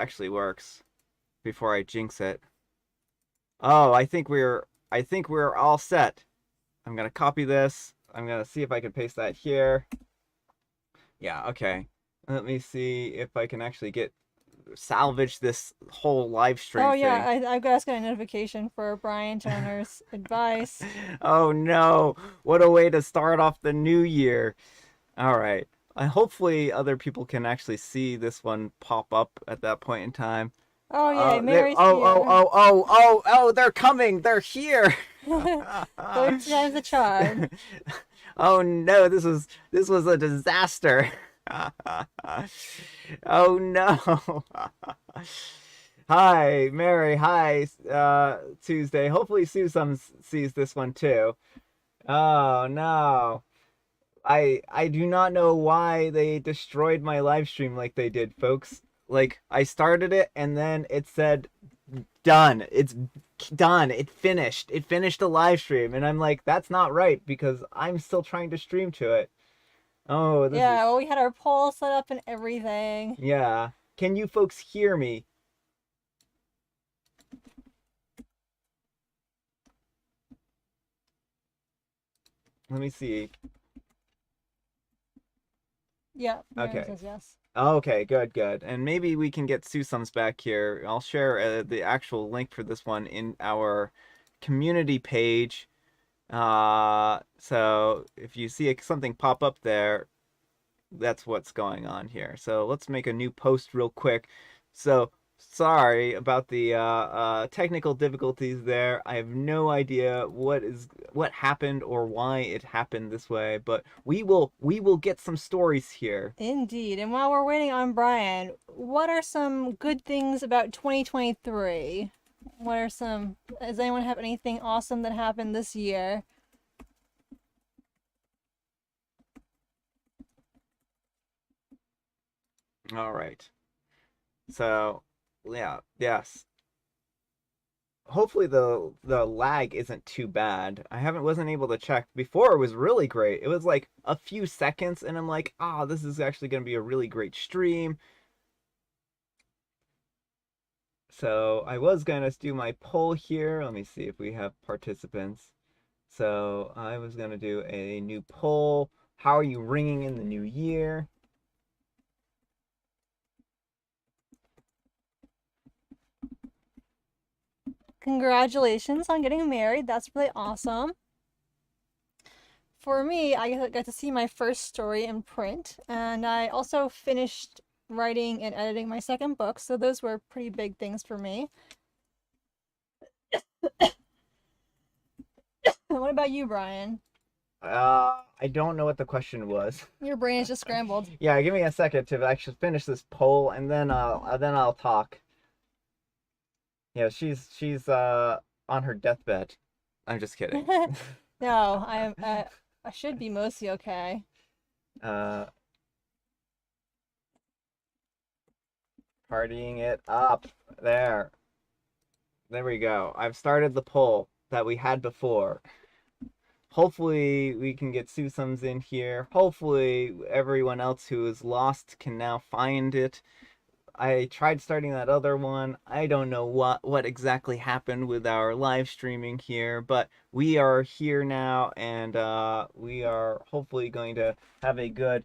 actually works before I jinx it. Oh, I think we're all set. I'm gonna copy this. I'm gonna see if I can paste that here. Yeah, okay. Let me see if I can actually get salvage this whole live stream Oh yeah, thing. I just got a notification for Brian Toner's advice. Oh no, what a way to start off the new year. All right. Hopefully other people can actually see this one pop up at that point in time. Oh yay, They Mary's here. they're coming. They're here. Third time's a charm. Oh no, this was a disaster. Oh no. Hi, Mary. Hi, Tuesday. Hopefully Susan sees this one too. Oh no. I do not know why they destroyed my live stream like they did, folks. Like I started it and then it said done. It's done. It finished. It finished the live stream and I'm like that's not right because I'm still trying to stream to it. Oh, this is Yeah, well, we had our poll set up and everything. yeah. Can you folks hear me? Let me see. Yeah, Mary Okay. says yes. Okay, good, good. And maybe we can get Susums back here. I'll share the actual link for this one in our community page. So if you see something pop up there, that's what's going on here. So let's make a new post real quick. So sorry about the technical difficulties there. I have no idea what happened or why it happened this way, but we will get some stories here. Indeed. And while we're waiting on Brian, what are some good things about 2023? Does anyone have anything awesome that happened this year? All right. So yeah, yes. Hopefully the lag isn't too bad. I haven't wasn't able to check. Before it was really great. It was like a few seconds and I'm like, "Ah, this is actually going to be a really great stream." So, I was going to do my poll here. Let me see if we have participants. So, I was going to do a new poll. How are you ringing in the new year? Congratulations on getting married. That's really awesome. For me, I got to see my first story in print, and I also finished writing and editing my second book, so those were pretty big things for me. What about you, Brian? I don't know what the question was. Your brain is just scrambled. Yeah, give me a second to actually finish this poll and then I'll talk. Yeah, she's on her deathbed. I'm just kidding. No, I should be mostly okay. uh Partying it up. There. There we go. I've started the poll that we had before. Hopefully we can get Susums in here. Hopefully everyone else who is lost can now find it. I tried starting that other one. I don't know what exactly happened with our live streaming here, but we are here now and we are hopefully going to have a good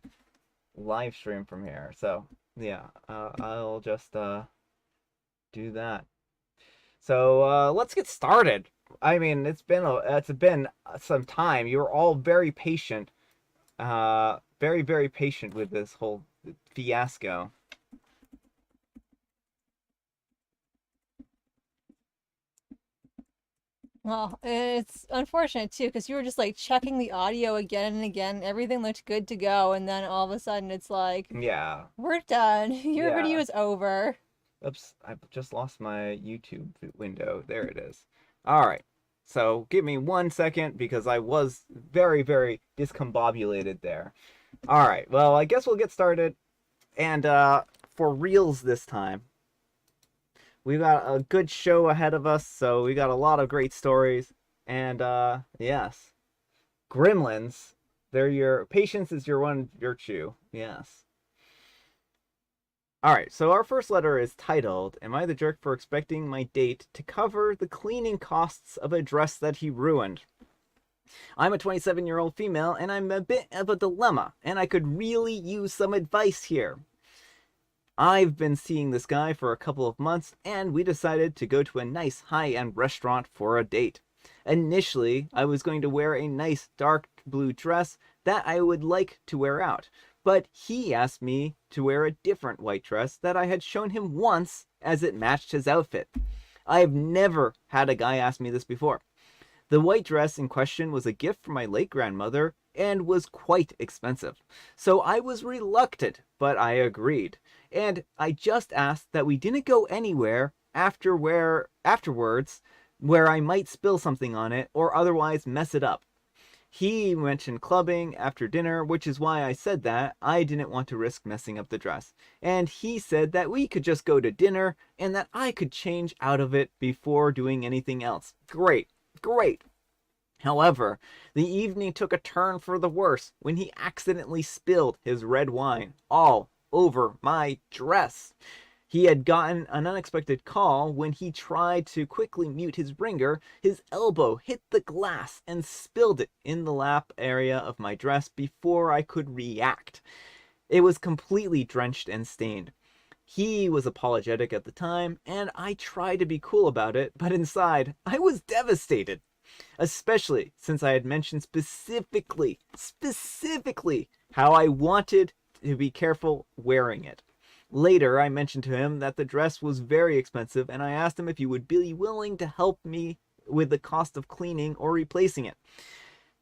live stream from here. So, yeah, I'll just do that. So, let's get started. I mean, it's been some time. You're all very patient. Very very patient with this whole fiasco. Well, it's unfortunate too, because you were just like checking the audio again and again. Everything looked good to go, and then all of a sudden it's like, Yeah. we're done. Your video Yeah. is over. Oops, I've just lost my YouTube window. There it is. All right. So give me 1 second because I was very, very discombobulated there. All right. Well, I guess we'll get started. And for reals this time, we got a good show ahead of us. So we got a lot of great stories. And yes, gremlins. They're your patience is your one virtue. Yes. Alright, so our first letter is titled, Am I the Jerk for Expecting My Date to Cover the Cleaning Costs of a Dress That He Ruined? I'm a 27-year-old female, and I'm a bit of a dilemma, and I could really use some advice here. I've been seeing this guy for a couple of months, and we decided to go to a nice high-end restaurant for a date. Initially, I was going to wear a nice dark blue dress that I would like to wear out, but he asked me to wear a different white dress that I had shown him once as it matched his outfit. I've never had a guy ask me this before. The white dress in question was a gift from my late grandmother and was quite expensive. So I was reluctant, but I agreed. And I just asked that we didn't go anywhere afterwards where I might spill something on it or otherwise mess it up. He mentioned clubbing after dinner, which is why I said that I didn't want to risk messing up the dress. And he said that we could just go to dinner and that I could change out of it before doing anything else. Great. However, the evening took a turn for the worse when he accidentally spilled his red wine all over my dress. He had gotten an unexpected call when he tried to quickly mute his ringer. His elbow hit the glass and spilled it in the lap area of my dress before I could react. It was completely drenched and stained. He was apologetic at the time, and I tried to be cool about it, but inside, I was devastated. Especially since I had mentioned specifically, how I wanted to be careful wearing it. Later, I mentioned to him that the dress was very expensive, and I asked him if he would be willing to help me with the cost of cleaning or replacing it.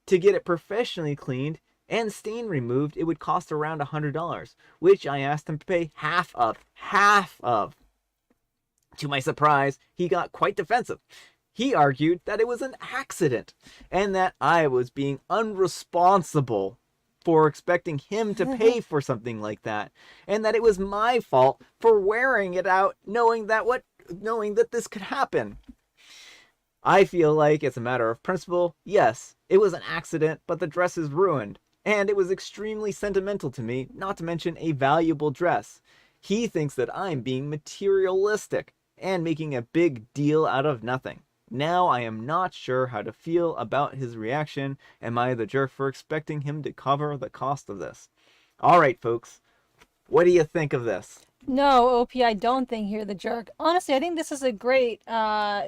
To get it professionally cleaned and stain removed, it would cost around $100, which I asked him to pay half of. To my surprise, he got quite defensive. He argued that it was an accident and that I was being unresponsible for expecting him to pay for something like that, and that it was my fault for wearing it out knowing that this could happen. I feel like, as a matter of principle, yes, it was an accident, but the dress is ruined, and it was extremely sentimental to me, not to mention a valuable dress. He thinks that I'm being materialistic and making a big deal out of nothing. Now I am not sure how to feel about his reaction. Am I the jerk for expecting him to cover the cost of this? Alright, folks. What do you think of this? No, OP, I don't think you're the jerk. Honestly, I think this is a great,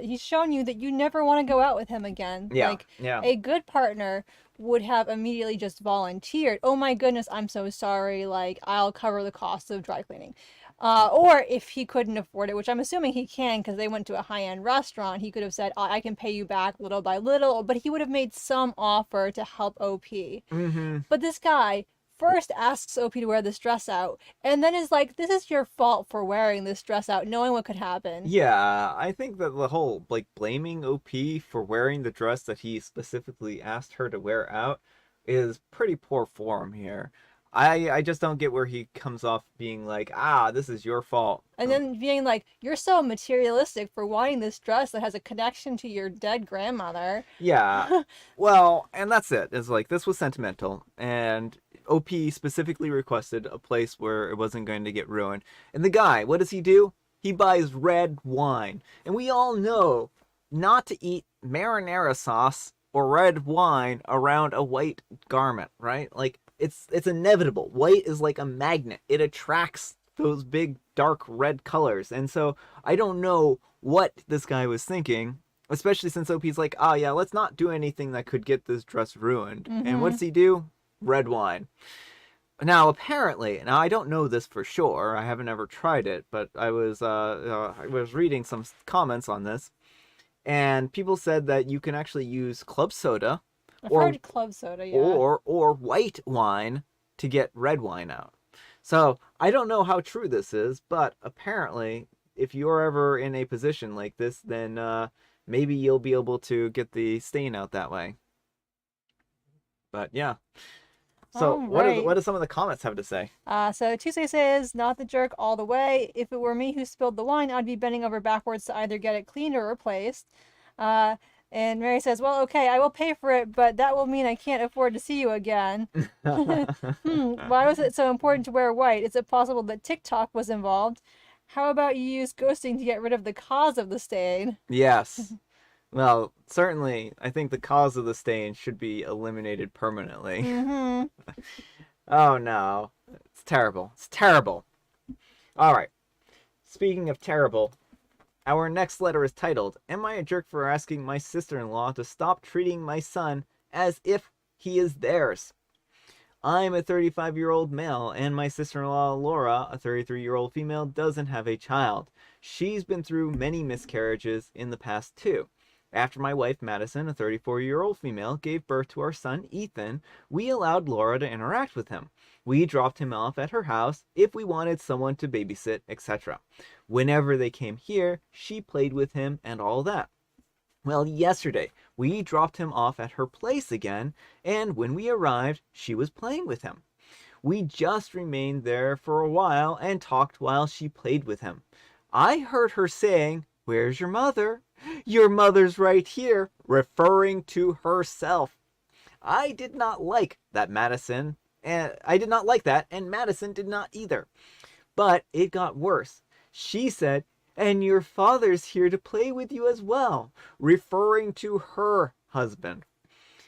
he's shown you that you never want to go out with him again. Yeah. A good partner would have immediately just volunteered. Oh my goodness, I'm so sorry. Like, I'll cover the cost of dry cleaning. Or if he couldn't afford it, which I'm assuming he can because they went to a high-end restaurant, he could have said, I can pay you back little by little, but he would have made some offer to help OP. Mm-hmm. But this guy first asks OP to wear this dress out, and then is like, this is your fault for wearing this dress out, knowing what could happen. Yeah, I think that the whole, blaming OP for wearing the dress that he specifically asked her to wear out is pretty poor form here. I just don't get where he comes off being like, this is your fault. And then being like, you're so materialistic for wanting this dress that has a connection to your dead grandmother. Yeah. Well, and that's it. It's like, this was sentimental, and OP specifically requested a place where it wasn't going to get ruined. And the guy, what does he do? He buys red wine. And we all know not to eat marinara sauce or red wine around a white garment, right? Like, it's inevitable. White is like a magnet. It attracts those big dark red colors. And so I don't know what this guy was thinking, especially since OP's like, yeah, let's not do anything that could get this dress ruined. Mm-hmm. And what does he do? Red wine. Now, apparently, I don't know this for sure. I haven't ever tried it, but I was reading some comments on this, and people said that you can actually use club soda. I've heard club soda, yeah. Or white wine to get red wine out. So I don't know how true this is, but apparently, if you're ever in a position like this, then maybe you'll be able to get the stain out that way. But yeah. So what do some of the comments have to say? So Tuesday says, not the jerk all the way. If it were me who spilled the wine, I'd be bending over backwards to either get it cleaned or replaced. And Mary says, well, okay, I will pay for it, but that will mean I can't afford to see you again. Why was it so important to wear white? Is it possible that TikTok was involved? How about you use ghosting to get rid of the cause of the stain? Yes. Well, certainly, I think the cause of the stain should be eliminated permanently. Mm-hmm. Oh no. It's terrible. It's terrible. Alright. Speaking of terrible, our next letter is titled, Am I a jerk for asking my sister-in-law to stop treating my son as if he is theirs? I'm a 35-year-old male, and my sister-in-law, Laura, a 33-year-old female, doesn't have a child. She's been through many miscarriages in the past, too. After my wife, Madison, a 34-year-old female, gave birth to our son, Ethan, we allowed Laura to interact with him. We dropped him off at her house if we wanted someone to babysit, etc. Whenever they came here, she played with him and all that. Well, yesterday, we dropped him off at her place again, and when we arrived, she was playing with him. We just remained there for a while and talked while she played with him. I heard her saying, Where's your mother? Your mother's right here, referring to herself. I did not like that, and Madison did not either. But it got worse. She said, and your father's here to play with you as well, referring to her husband.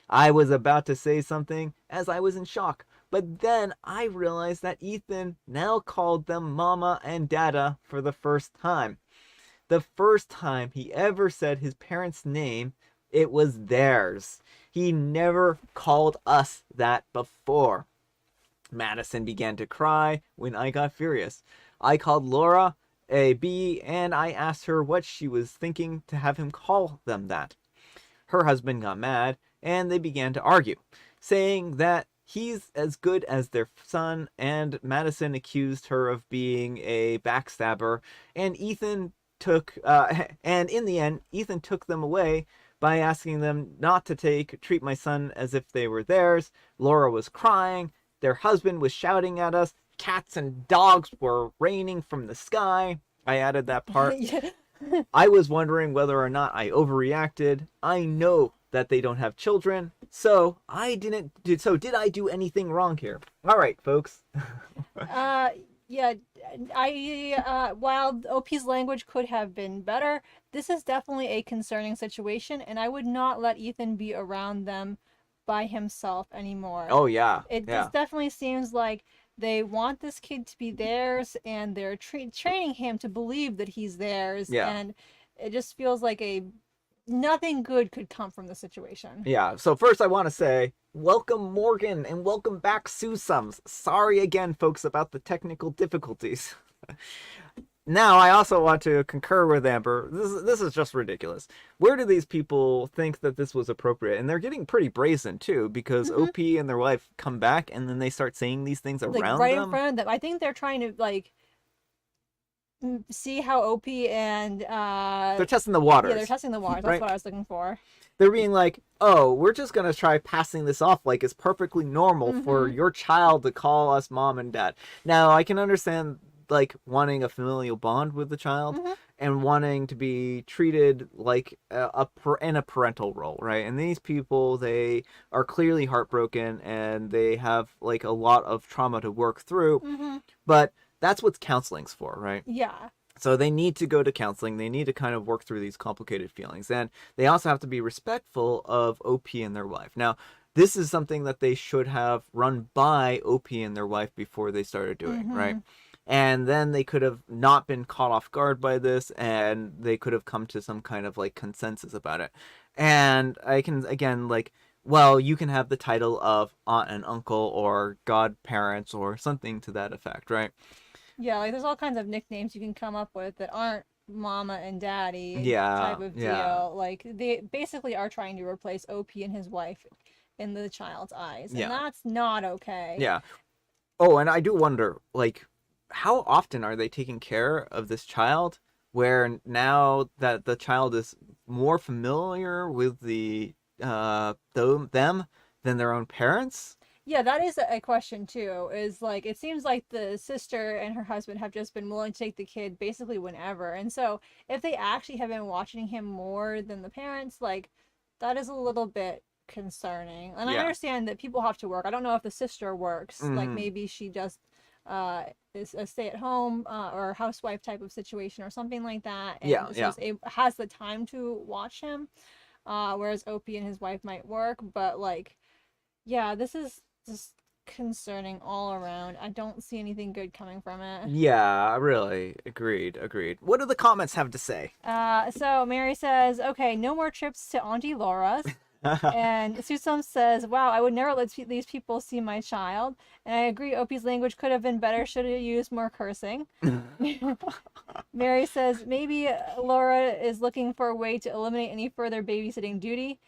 I was about to say something as I was in shock, but then I realized that Ethan now called them Mama and Dada for the first time. The first time he ever said his parents' name, it was theirs. He never called us that before. Madison began to cry when I got furious. I called Laura a B, and I asked her what she was thinking to have him call them that. Her husband got mad, and they began to argue, saying that he's as good as their son, and Madison accused her of being a backstabber, and and in the end, Ethan took them away by asking them not to treat my son as if they were theirs. Laura was crying, their husband was shouting at us, cats and dogs were raining from the sky. I added that part. I was wondering whether or not I overreacted. I know that they don't have children, so did I do anything wrong here? All right, folks. Yeah, while OP's language could have been better, this is definitely a concerning situation, and I would not let Ethan be around them by himself anymore. Oh yeah. This definitely seems like they want this kid to be theirs, and they're training him to believe that he's theirs. Yeah. And it just feels like nothing good could come from the situation. Yeah. So first, I want to say welcome Morgan and welcome back Susums. Sorry again, folks, about the technical difficulties. Now, I also want to concur with Amber. This is just ridiculous. Where do these people think that this was appropriate? And they're getting pretty brazen, too, because OP and their wife come back, and then they start saying these things around them. Right in front of them. I think they're trying to, see how OP and... they're testing the waters. Yeah, they're testing the waters. That's right? What I was looking for. They're being like, oh, we're just going to try passing this off like it's perfectly normal for your child to call us mom and dad. Now, I can understand wanting a familial bond with the child and wanting to be treated like in a parental role, right? And these people, they are clearly heartbroken and they have a lot of trauma to work through, but that's what counseling's for, right? Yeah. So they need to go to counseling. They need to kind of work through these complicated feelings, and they also have to be respectful of OP and their wife. Now, this is something that they should have run by OP and their wife before they started doing, right? And then they could have not been caught off guard by this, and they could have come to some kind of consensus about it. And I can, again, well, you can have the title of aunt and uncle or godparents or something to that effect, right? Yeah, there's all kinds of nicknames you can come up with that aren't mama and daddy type of deal. They basically are trying to replace OP and his wife in the child's eyes. And that's not okay. Yeah. Oh, and I do wonder, how often are they taking care of this child, where now that the child is more familiar with them than their own parents? Yeah, that is a question too. It seems like the sister and her husband have just been willing to take the kid basically whenever. And so if they actually have been watching him more than the parents, That is a little bit concerning. And I Yeah. understand that people have to work. I don't know if the sister works. Like Hmm. maybe she just is a stay-at-home or housewife type of situation or something like that, Yeah, and so yeah. has the time to watch him. Whereas Opie and his wife might work, but like, yeah, this is just concerning all around. I don't see anything good coming from it. Yeah, really. Agreed, agreed. What do the comments have to say? So Mary says, okay, no more trips to Auntie Laura's. And Susum says, wow, I would never let these people see my child. And I agree, Opie's language could have been better, should have used more cursing. Mary says, maybe Laura is looking for a way to eliminate any further babysitting duty.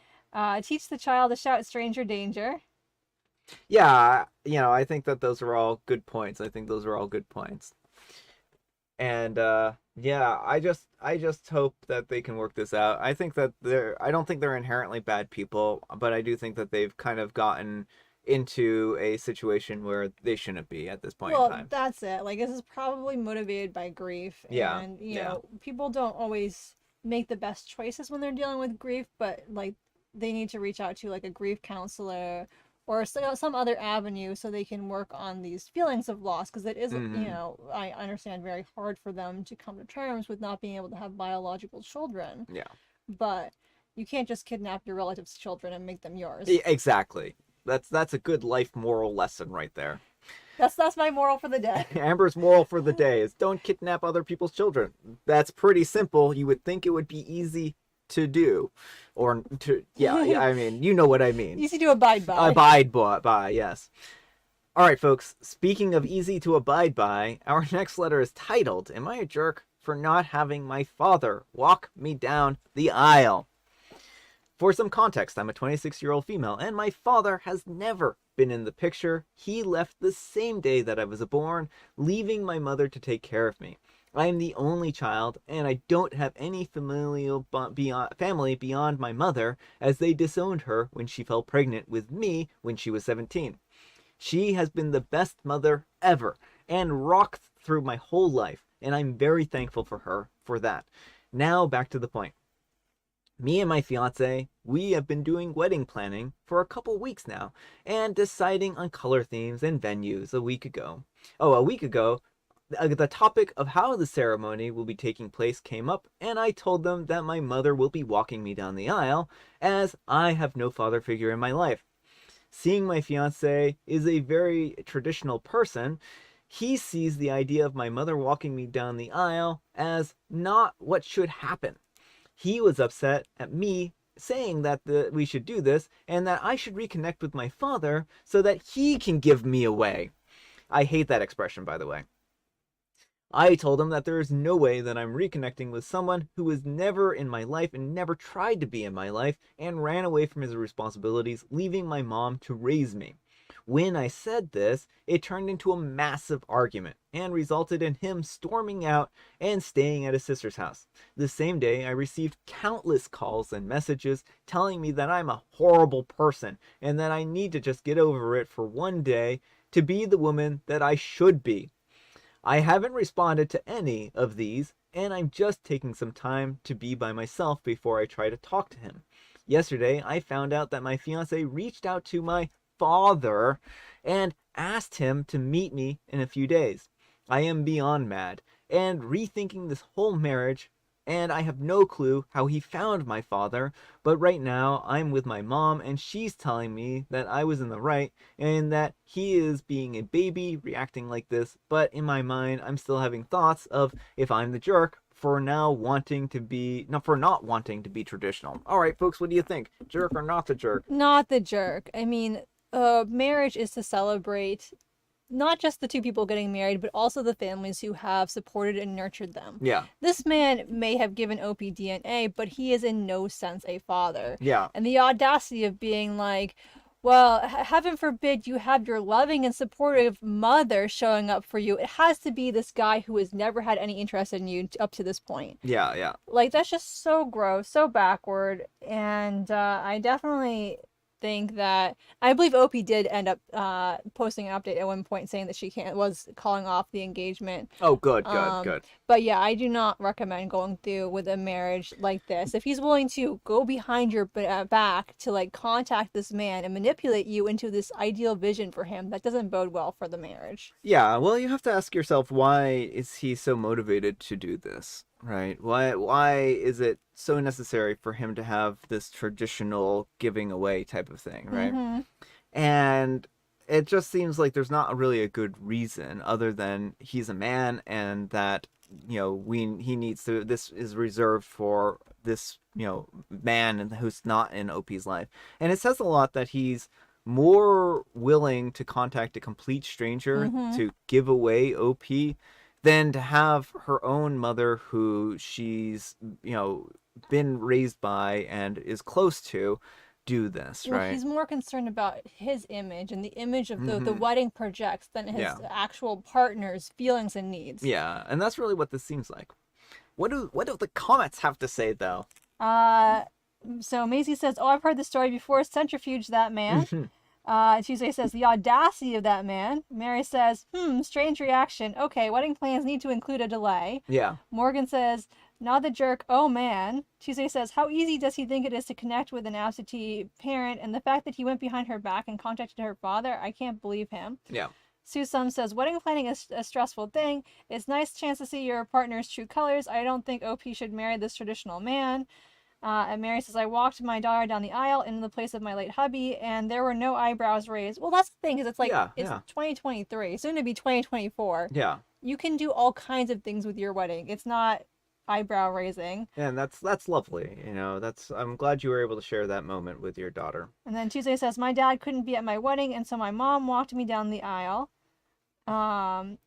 Teach the child to shout stranger danger. Yeah, I think that those are all good points. I think those are all good points. And yeah, I just hope that they can work this out. I don't think they're inherently bad people, but I do think that they've kind of gotten into a situation where they shouldn't be at this point in Well, time. that's it. Like, this is probably motivated by grief. Yeah, And, yeah. people don't always make the best choices when they're dealing with grief, but, like, they need to reach out to, like, a grief counselor or some other avenue so they can work on these feelings of loss. Because it is, Hmm. I understand, very hard for them to come to terms with not being able to have biological children. Yeah. But you can't just kidnap your relatives' children and make them yours. Exactly. That's a good life moral lesson right there. That's my moral for the day. Amber's moral for the day is don't kidnap other people's children. That's pretty simple. You would think it would be easy to do, or to, yeah, I mean, you know what I mean. Easy to abide by. Abide by, yes. All right, folks. Speaking of easy to abide by, our next letter is titled, Am I a Jerk for Not Having My Father Walk Me Down the Aisle? For some context, I'm a 26-year-old female, and my father has never been in the picture. He left the same day that I was born, leaving my mother to take care of me. I am the only child, and I don't have any family beyond my mother, as they disowned her when she fell pregnant with me when she was 17. She has been the best mother ever, and rocked through my whole life, and I'm very thankful for her for that. Now back to the point. Me and my fiance, we have been doing wedding planning for a couple weeks now and deciding on color themes and venues a week ago. Oh, a week ago, the topic of how the ceremony will be taking place came up, and I told them that my mother will be walking me down the aisle as I have no father figure in my life. Seeing my fiance is a very traditional person, he sees the idea of my mother walking me down the aisle as not what should happen. He was upset at me saying that we should do this and that I should reconnect with my father so that he can give me away. I hate that expression, by the way. I told him that there is no way that I'm reconnecting with someone who was never in my life and never tried to be in my life and ran away from his responsibilities, leaving my mom to raise me. When I said this, it turned into a massive argument and resulted in him storming out and staying at his sister's house. The same day, I received countless calls and messages telling me that I'm a horrible person and that I need to just get over it for one day to be the woman that I should be. I haven't responded to any of these, and I'm just taking some time to be by myself before I try to talk to him. Yesterday, I found out that my fiance reached out to my father and asked him to meet me in a few days. I am beyond mad and rethinking this whole marriage, and I have no clue how he found my father, but right now I'm with my mom and she's telling me that I was in the right and that he is being a baby reacting like this, but in my mind I'm still having thoughts of if I'm the jerk for now wanting to be no for not wanting to be traditional. All right, folks, what do you think? Jerk or not the jerk? Not the jerk. I mean, marriage is to celebrate not just the two people getting married, but also the families who have supported and nurtured them. Yeah. This man may have given Opie DNA, but he is in no sense a father. Yeah. And the audacity of being like, well, heaven forbid you have your loving and supportive mother showing up for you. It has to be this guy who has never had any interest in you up to this point. Yeah, yeah. Like, that's just so gross, so backward. And I definitely think that I believe OP did end up posting an update at one point saying that she can't was calling off the engagement. Oh, good, good, Um, good. but yeah, I do not recommend going through with a marriage like this. If he's willing to go behind your back to like contact this man and manipulate you into this ideal vision for him, that doesn't bode well for the marriage. Yeah, well, you have to ask yourself, why is he so motivated to do this, right? Why is it so necessary for him to have this traditional giving away type of thing, right? Mm-hmm. And it just seems like there's not really a good reason other than he's a man and that, he needs to, this is reserved for this, man and who's not in OP's life. And it says a lot that he's more willing to contact a complete stranger Mm-hmm. to give away OP than to have her own mother who she's, been raised by and is close to do this, Well, right? he's more concerned about his image and the image of the Hmm. wedding projects than his Yeah. actual partner's feelings and needs. Yeah, and that's really what this seems like. What do the comments have to say though? Uh, so Maisie says, "Oh, I've heard the story before. Centrifuge that man." Tuesday says, "The audacity of that man." Mary says, strange reaction. Okay, wedding plans need to include a delay. Yeah. Morgan says, "Not the jerk, oh man." Tuesday says, "How easy does he think it is to connect with an absentee parent? And the fact that he went behind her back and contacted her father, I can't believe him." Yeah. Sue Sum says, "Wedding planning is a stressful thing. It's nice chance to see your partner's true colors. I don't think OP should marry this traditional man." And Mary says, "I walked my daughter down the aisle in the place of my late hubby, and there were no eyebrows raised." Well, that's the thing, is it's like, Yeah, it's yeah. 2023, soon to be 2024. Yeah. You can do all kinds of things with your wedding. It's not eyebrow raising. And that's lovely. I'm glad you were able to share that moment with your daughter. And then Tuesday says, "My dad couldn't be at my wedding, and so my mom walked me down the aisle." Um,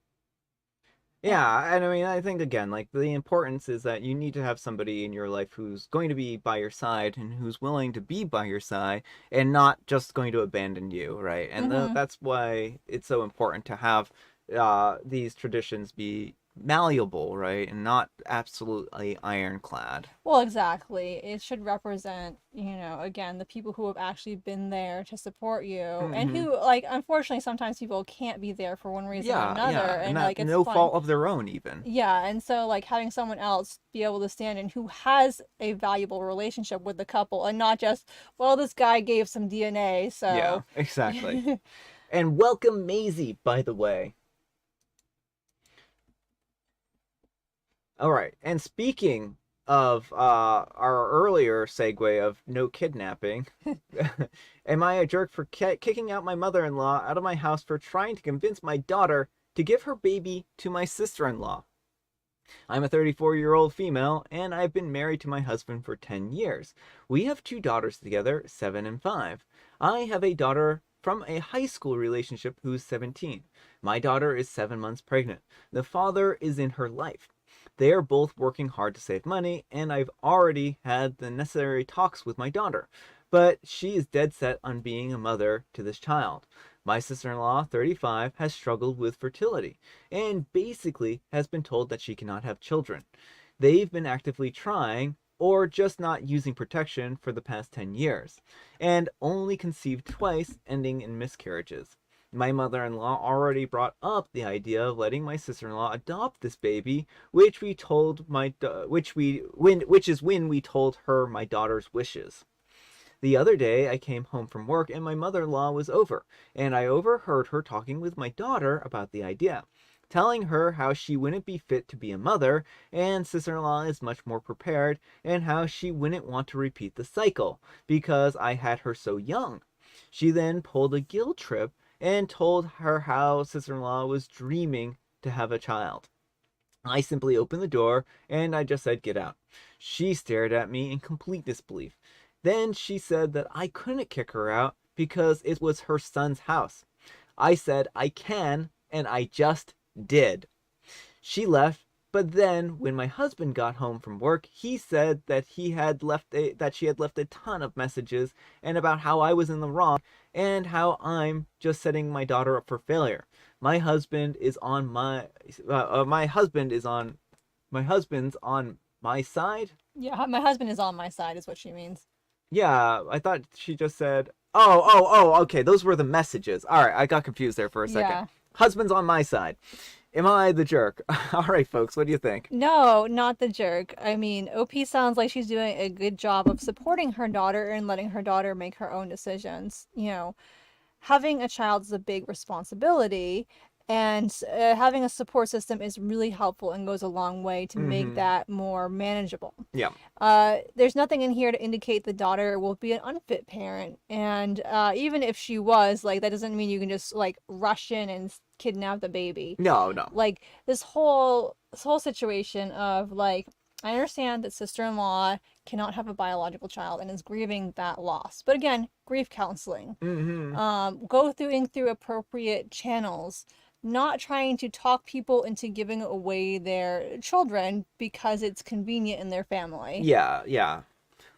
Yeah, and I mean, I think again, like the importance is that you need to have somebody in your life who's going to be by your side and who's willing to be by your side and not just going to abandon you, right? And mhm. that's why it's so important to have these traditions be malleable, right? And not absolutely ironclad. Well, exactly. It should represent, again, the people who have actually been there to support you and Hmm. who, like, unfortunately, sometimes people can't be there for one reason or Yeah, another. yeah, and And, that like, it's no fun. fault of their own, even. Yeah. And so, like, having someone else be able to stand in who has a valuable relationship with the couple and not just, well, this guy gave some DNA, Yeah, so. exactly. And welcome Maisie, by the way. All right. And speaking of our earlier segue of no kidnapping, am I a jerk for kicking out my mother-in-law out of my house for trying to convince my daughter to give her baby to my sister-in-law? I'm a 34-year-old female, and I've been married to my husband for 10 years. We have two daughters together, 7 and 5. I have a daughter from a high school relationship who's 17. My daughter is 7 months pregnant. The father is in her life. They are both working hard to save money, and I've already had the necessary talks with my daughter, but she is dead set on being a mother to this child. My sister-in-law, 35, has struggled with fertility and basically has been told that she cannot have children. They've been actively trying or just not using protection for the past 10 years and only conceived twice, ending in miscarriages. My mother-in-law already brought up the idea of letting my sister-in-law adopt this baby, which we told my which is when we told her my daughter's wishes. The other day I came home from work and my mother-in-law was over, and I overheard her talking with my daughter about the idea, telling her how she wouldn't be fit to be a mother and sister-in-law is much more prepared, and how she wouldn't want to repeat the cycle because I had her so young. She then pulled a guilt trip and told her how sister-in-law was dreaming to have a child. I simply opened the door and I just said, "Get out." She stared at me in complete disbelief. Then she said that I couldn't kick her out because it was her son's house. I said I can, and I just did. She left, but then when my husband got home from work, he said that she had left a ton of messages and about how I was in the wrong and how I'm just setting my daughter up for failure. My husband is on my husband's on my side. Yeah, my husband is on my side, is what she means. Yeah, I thought she just said Okay. Those were the messages. All right, I got confused there for a second. Yeah. Husband's on my side. Am I the jerk? All right, folks, what do you think? No, not the jerk. I mean, OP sounds like she's doing a good job of supporting her daughter and letting her daughter make her own decisions. Having a child is a big responsibility, and having a support system is really helpful and goes a long way to make Mm-hmm. that more manageable. Yeah. There's nothing in here to indicate the daughter will be an unfit parent, and even if she was, like, that doesn't mean you can just like rush in and kidnap the baby. No, no. Like this whole situation of like, I understand that sister-in-law cannot have a biological child and is grieving that loss, but again, grief counseling, Mm-hmm. go through appropriate channels, not trying to talk people into giving away their children because it's convenient in their family. Yeah, yeah.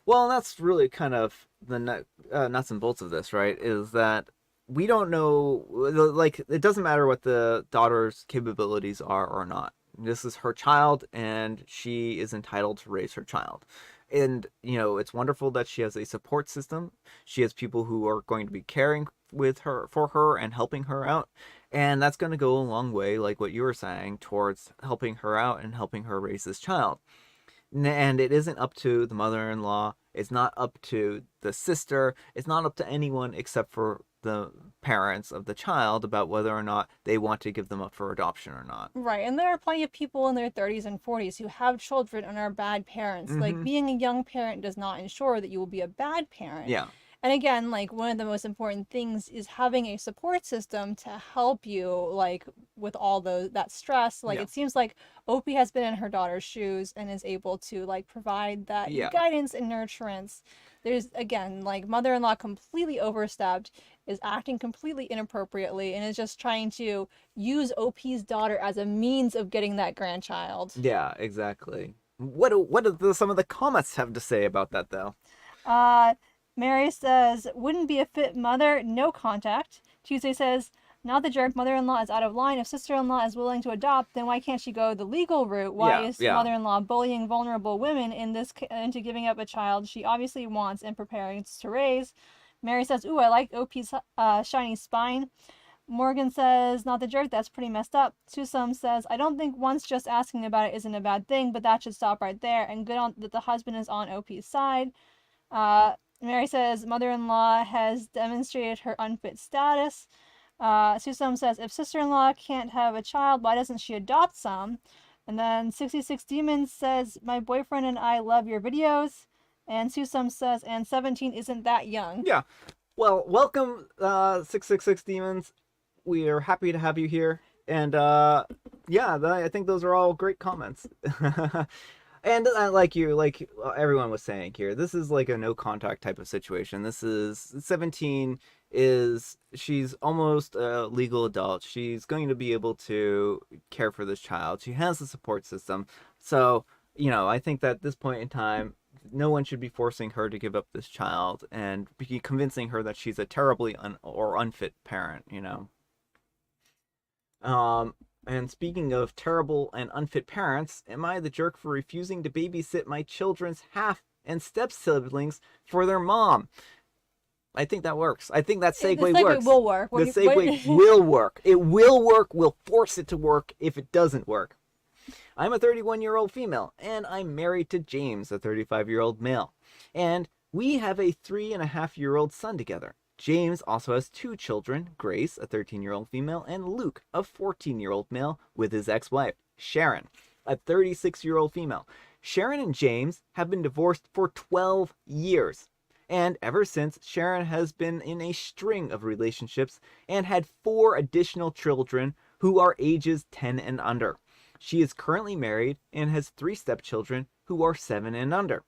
Well, that's really kind of the nuts and bolts of this, right? Is that we don't know, like, it doesn't matter what the daughter's capabilities are or not. This is her child, and she is entitled to raise her child. And, it's wonderful that she has a support system. She has people who are going to be caring with her, for her, and helping her out. And that's going to go a long way, like what you were saying, towards helping her out and helping her raise this child. And it isn't up to the mother-in-law. It's not up to the sister. It's not up to anyone except for the parents of the child about whether or not they want to give them up for adoption or not. Right, and there are plenty of people in their 30s and 40s who have children and are bad parents. Like, Mm-hmm. being a young parent does not ensure that you will be a bad parent. Yeah. And again, like, one of the most important things is having a support system to help you, like, with all that stress. Like, Yeah. it seems like Opie has been in her daughter's shoes and is able to, like, provide that Yeah. guidance and nurturance. There's, again, like, mother-in-law completely overstepped, is acting completely inappropriately, and is just trying to use OP's daughter as a means of getting that grandchild. Yeah, exactly. What do some of the comments have to say about that, though? Uh, Mary says, wouldn't be a fit mother, no contact. Tuesday says, not the jerk, mother-in-law is out of line. If sister-in-law is willing to adopt, then why can't she go the legal route? Why Yeah, is yeah. mother-in-law bullying vulnerable women into giving up a child she obviously wants and preparing to raise? Mary says, ooh, I like OP's shiny spine. Morgan says, not the jerk, that's pretty messed up. Susum says, I don't think once just asking about it isn't a bad thing, but that should stop right there, and good on that the husband is on OP's side. Mary says, mother-in-law has demonstrated her unfit status. Susum says, if sister-in-law can't have a child, why doesn't she adopt some? And then 66 Demons says, my boyfriend and I love your videos. And Susum says, and 17 isn't that young. Yeah. Well, welcome, 666 Demons. We are happy to have you here. And, yeah, I think those are all great comments. And like everyone was saying here, this is like a no contact type of situation. This is 17 she's almost a legal adult. She's going to be able to care for this child. She has a support system. So, I think that at this point in time, no one should be forcing her to give up this child and be convincing her that she's a terribly or unfit parent. And speaking of terrible and unfit parents, am I the jerk for refusing to babysit my children's half and step siblings for their mom? I think that works. I think that segue The segue works. will work. The segue will work. It will work. We'll force it to work if it doesn't work. I'm a 31-year-old female, and I'm married to James, a 35-year-old male. And we have a 3.5-year-old son together. James also has 2 children, Grace, a 13-year-old female, and Luke, a 14-year-old male, with his ex-wife, Sharon, a 36-year-old female. Sharon and James have been divorced for 12 years. And ever since, Sharon has been in a string of relationships and had 4 additional children who are ages 10 and under. She is currently married and has 3 stepchildren who are 7 and under.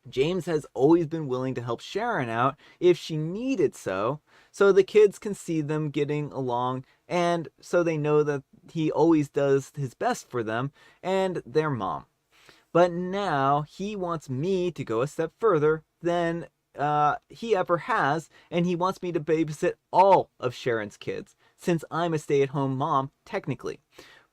James has always been willing to help Sharon out if she needed so the kids can see them getting along, and so they know that he always does his best for them and their mom. But now he wants me to go a step further than he ever has, and he wants me to babysit all of Sharon's kids, since I'm a stay-at-home mom, technically.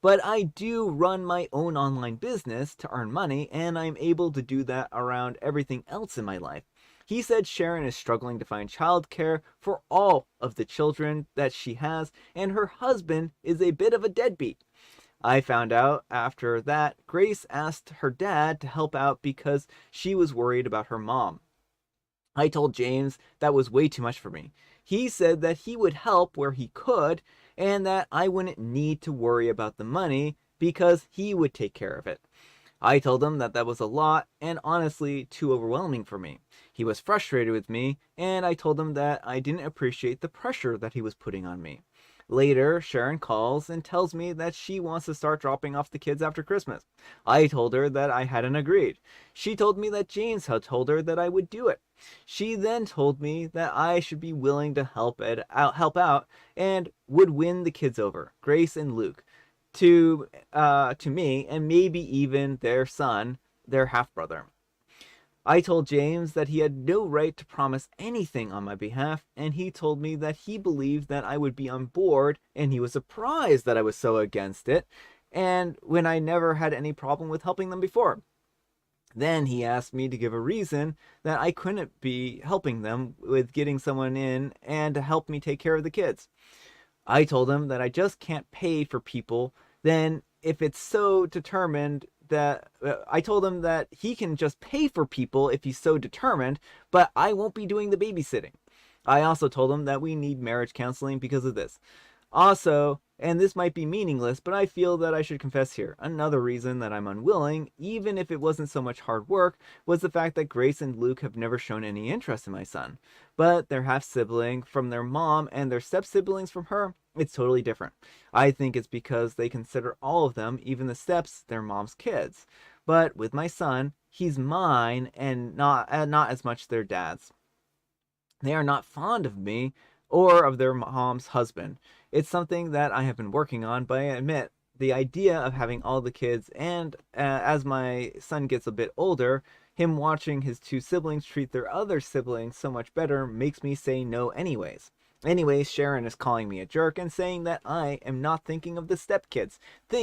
But I do run my own online business to earn money, and I'm able to do that around everything else in my life. He said Sharon is struggling to find childcare for all of the children that she has, and her husband is a bit of a deadbeat. I found out after that Grace asked her dad to help out because she was worried about her mom. I told James that was way too much for me. He said that he would help where he could and that I wouldn't need to worry about the money because he would take care of it. I told him that that was a lot and honestly too overwhelming for me. He was frustrated with me, and I told him that I didn't appreciate the pressure that he was putting on me. Later, Sharon calls and tells me that she wants to start dropping off the kids after Christmas. I told her that I hadn't agreed. She told me that James had told her that I would do it. She then told me that I should be willing to help out, and would win the kids over, Grace and Luke, to me, and maybe even their son, their half brother. I told James that he had no right to promise anything on my behalf, and he told me that he believed that I would be on board, and he was surprised that I was so against it, and when I never had any problem with helping them before. Then he asked me to give a reason that I couldn't be helping them with getting someone in and to help me take care of the kids. I told him that I just can't pay for people. Then if it's so determined that I told him that he can just pay for people if he's so determined, but I won't be doing the babysitting. I also told him that we need marriage counseling because of this. Also, and this might be meaningless, but I feel that I should confess here, another reason that I'm unwilling, even if it wasn't so much hard work, was the fact that Grace and Luke have never shown any interest in my son. But their half-sibling from their mom and their step-siblings from her, it's totally different. I think it's because they consider all of them, even the steps, their mom's kids. But with my son, he's mine and not as much their dad's. They are not fond of me or of their mom's husband. It's something that I have been working on, but I admit the idea of having all the kids and as my son gets a bit older, him watching his two siblings treat their other siblings so much better makes me say no anyways. Anyways, Sharon is calling me a jerk and saying that I am not thinking of the stepkids.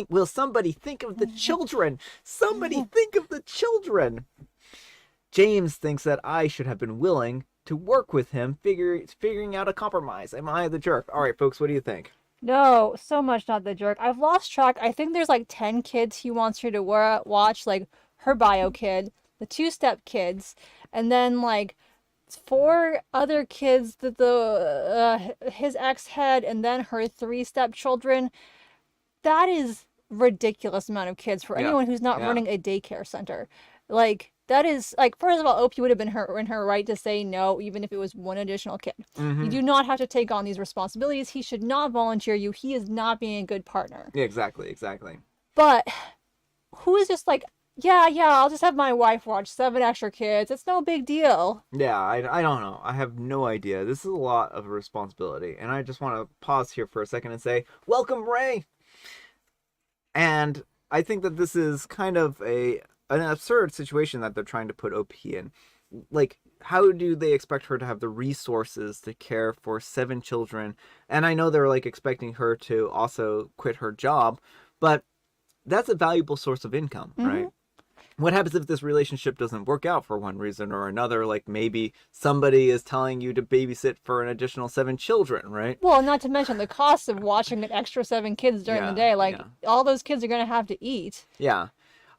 Will somebody think of the children? Somebody think of the children! James thinks that I should have been willing to work with him, figuring out a compromise. Am I the jerk? All right, folks, what do you think? No, so much not the jerk. I've lost track. I think there's like 10 kids he wants her to watch, like her bio kid, the two step kids, and then like 4 other kids that his ex had, and then her 3 stepchildren. That is ridiculous amount of kids for anyone who's not running a daycare center. Like that is like, first of all, OP would have been in her right to say no, even if it was one additional kid. You do not have to take on these responsibilities. He should not volunteer you. He is not being a good partner. Yeah, exactly. But who is just like, yeah, I'll just have my wife watch 7 extra kids. It's no big deal. Yeah, I don't know. I have no idea. This is a lot of responsibility. And I just want to pause here for a second and say, welcome, Ray! And I think that this is kind of an absurd situation that they're trying to put OP in. Like, how do they expect her to have the resources to care for 7 children? And I know they're like expecting her to also quit her job, but that's a valuable source of income, right? What happens if this relationship doesn't work out for one reason or another? Like maybe somebody is telling you to babysit for an additional 7 children, right? Well, not to mention the cost of watching an extra 7 kids during the day. Like all those kids are going to have to eat. Yeah.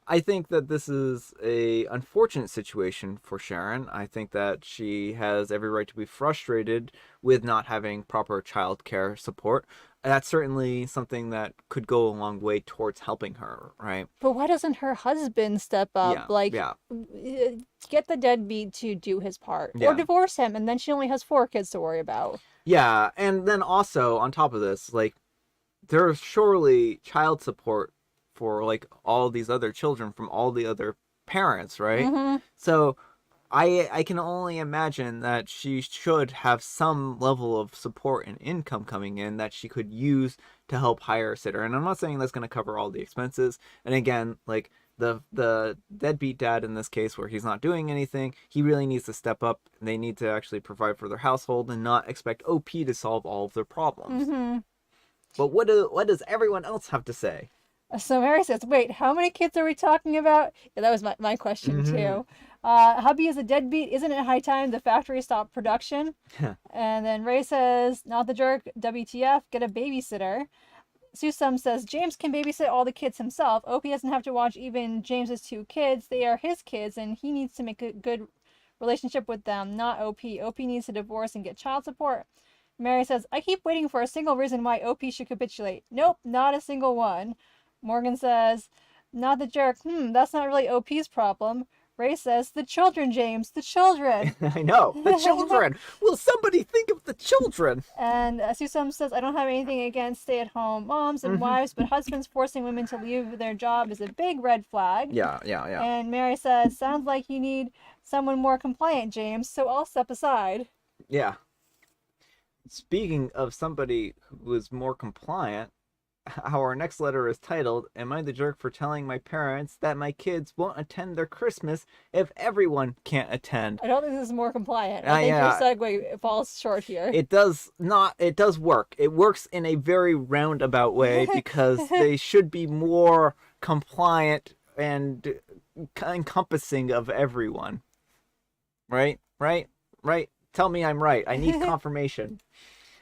I think that this is a unfortunate situation for Sharon. I think that she has every right to be frustrated with not having proper child care support. That's certainly something that could go a long way towards helping her, right? But why doesn't her husband step up? Get the deadbeat to do his part. Or divorce him, and then she only has 4 kids to worry about. Yeah, and then also, on top of this, like, there's surely child support for, like, all these other children from all the other parents, right? So I can only imagine that she should have some level of support and income coming in that she could use to help hire a sitter. And I'm not saying that's going to cover all the expenses. And again, like the deadbeat dad in this case where he's not doing anything, he really needs to step up. They need to actually provide for their household and not expect OP to solve all of their problems. But what does everyone else have to say? So Mary says, wait, how many kids are we talking about? Yeah, that was my question too. Hubby is a deadbeat. Isn't it high time the factory stopped production? And then Ray says, not the jerk. WTF? Get a babysitter. Susum says James can babysit all the kids himself. OP doesn't have to watch even James's two kids. They are his kids, and he needs to make a good relationship with them, not OP. OP needs to divorce and get child support. Mary says, I keep waiting for a single reason why OP should capitulate. Nope, not a single one. Morgan says, not the jerk. That's not really OP's problem. Ray says, the children, James, the children. I know, the children. Will somebody think of the children? And Susum says, I don't have anything against stay-at-home moms and wives, but husbands forcing women to leave their job is a big red flag. Yeah. And Mary says, sounds like you need someone more compliant, James, so I'll step aside. Yeah. Speaking of somebody who was more compliant, our next letter is titled, Am I the jerk for telling my parents that my kids won't attend their Christmas if everyone can't attend? I don't think this is more compliant. I think your segue falls short here. It does work. It works in a very roundabout way because they should be more compliant and encompassing of everyone. Right? Tell me I'm right. I need confirmation.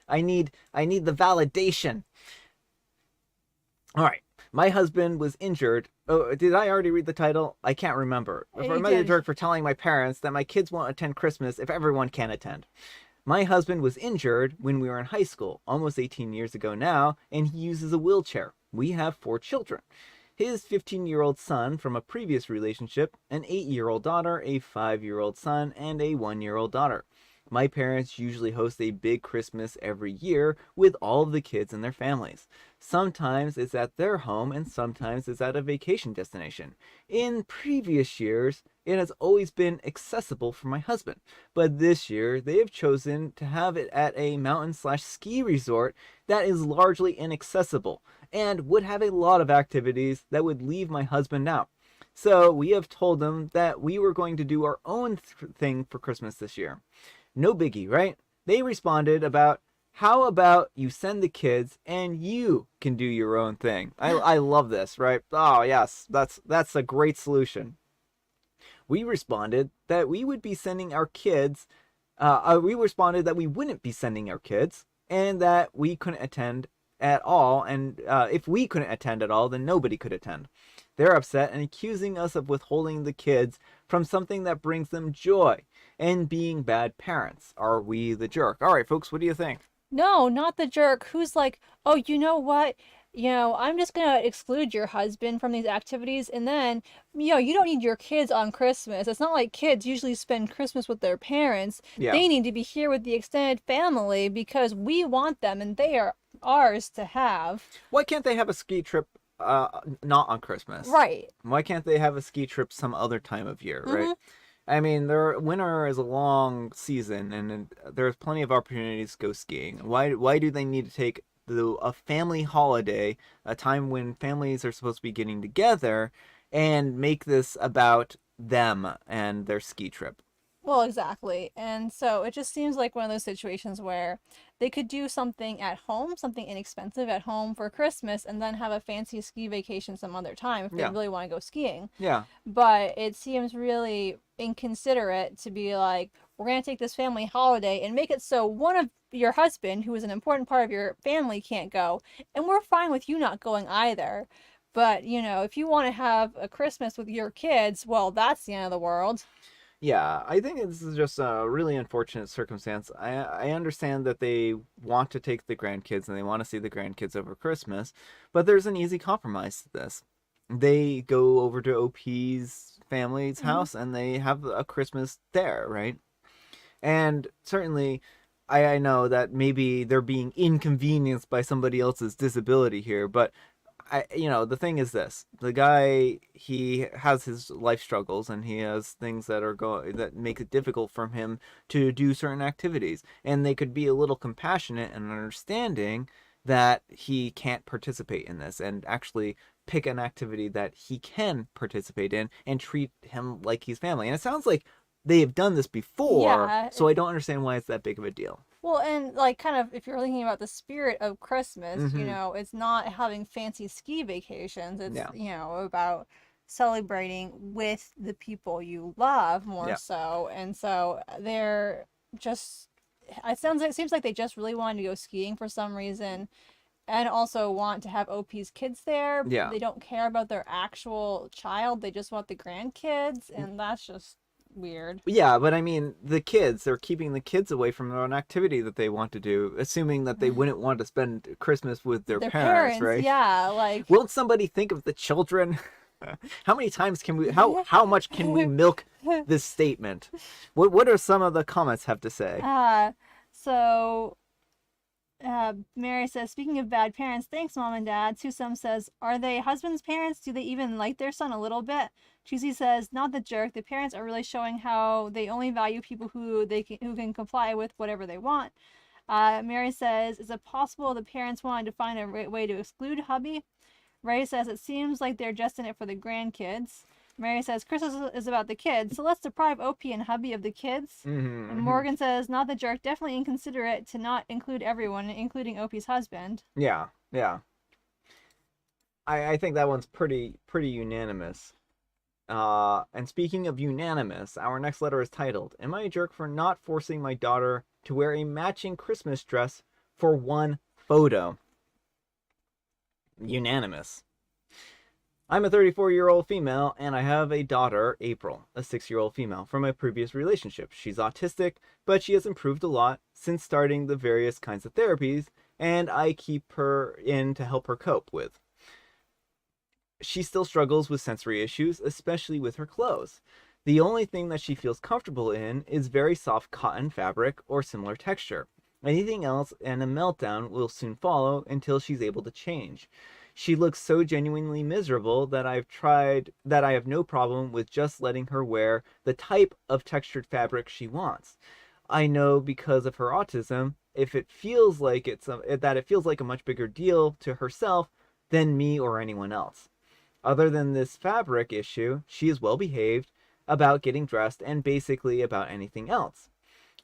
I need the validation. All right. My husband was injured. Oh, did I already read the title? I can't remember. Am I the jerk for telling my parents that my kids won't attend Christmas if everyone can attend? My husband was injured when we were in high school, almost 18 years ago now, and he uses a wheelchair. We have 4 children. His 15-year-old son from a previous relationship, an 8-year-old daughter, a 5-year-old son, and a 1-year-old daughter. My parents usually host a big Christmas every year with all of the kids and their families. Sometimes it's at their home and sometimes it's at a vacation destination. In previous years, it has always been accessible for my husband, but this year they have chosen to have it at a mountain/ski resort that is largely inaccessible and would have a lot of activities that would leave my husband out. So we have told them that we were going to do our own thing for Christmas this year. No biggie, right? They responded about, how about you send the kids and you can do your own thing? I love this, right? Oh, yes, that's a great solution. We responded that we would be sending our kids, we responded that we wouldn't be sending our kids and that we couldn't attend at all. And if we couldn't attend at all, then nobody could attend. They're upset and accusing us of withholding the kids from something that brings them joy and being bad parents. Are we the jerk? All right, folks, what do you think? No, not the jerk who's like, oh, you know what? I'm just going to exclude your husband from these activities. And then, you don't need your kids on Christmas. It's not like kids usually spend Christmas with their parents. Yeah. They need to be here with the extended family because we want them and they are ours to have. Why can't they have a ski trip not on Christmas? Right. Why can't they have a ski trip some other time of year, right? Mm-hmm. I mean, winter is a long season, and there's plenty of opportunities to go skiing. Why do they need to take a family holiday, a time when families are supposed to be getting together, and make this about them and their ski trip? Well, exactly. And so it just seems like one of those situations where they could do something at home, something inexpensive at home for Christmas, and then have a fancy ski vacation some other time if they really want to go skiing. Yeah. But it seems really inconsiderate to be like, we're going to take this family holiday and make it so one of your husband, who is an important part of your family, can't go. And we're fine with you not going either. But, if you want to have a Christmas with your kids, well, that's the end of the world. Yeah, I think this is just a really unfortunate circumstance. I understand that they want to take the grandkids and they want to see the grandkids over Christmas, but there's an easy compromise to this. They go over to OP's family's house and they have a Christmas there, right? And certainly, I know that maybe they're being inconvenienced by somebody else's disability here, but the thing is this: the guy, he has his life struggles and he has things that make it difficult for him to do certain activities, and they could be a little compassionate and understanding that he can't participate in this and actually pick an activity that he can participate in and treat him like he's family. And it sounds like they have done this before, so I don't understand why it's that big of a deal. Well, and kind of if you're thinking about the spirit of Christmas, it's not having fancy ski vacations. It's, about celebrating with the people you love more Yeah. so. And so they're just, it seems like they just really wanted to go skiing for some reason and also want to have OP's kids there. Yeah. They don't care about their actual child. They just want the grandkids, and that's just weird. Yeah, but I mean, the kids, they're keeping the kids away from their own activity that they want to do, assuming that they wouldn't want to spend Christmas with their Their parents, parents, right? yeah, like Won't somebody think of the children? How many times can we how much can we milk this statement? What are some of the comments have to say? so Mary says, speaking of bad parents, thanks, Mom and Dad. Susum says, are they husband's parents? Do they even like their son a little bit? Cheesy says, not the jerk. The parents are really showing how they only value people who who can comply with whatever they want. Mary says, is it possible the parents wanted to find a way to exclude hubby? Ray says, it seems like they're just in it for the grandkids. Mary says, Christmas is about the kids, so let's deprive Opie and hubby of the kids. And Morgan says, not the jerk, definitely inconsiderate to not include everyone, including Opie's husband. Yeah, yeah. I think that one's pretty unanimous. And speaking of unanimous, our next letter is titled, Am I a jerk for not forcing my daughter to wear a matching Christmas dress for one photo? Unanimous. I'm a 34-year-old female, and I have a daughter, April, a 6-year-old female, from a previous relationship. She's autistic, but she has improved a lot since starting the various kinds of therapies, and I keep her in to help her cope with. She still struggles with sensory issues, especially with her clothes. The only thing that she feels comfortable in is very soft cotton fabric or similar texture. Anything else and a meltdown will soon follow until she's able to change. She looks so genuinely miserable that I have no problem with just letting her wear the type of textured fabric she wants. I know because of her autism, if it feels like it feels like a much bigger deal to herself than me or anyone else. Other than this fabric issue, she is well behaved about getting dressed and basically about anything else.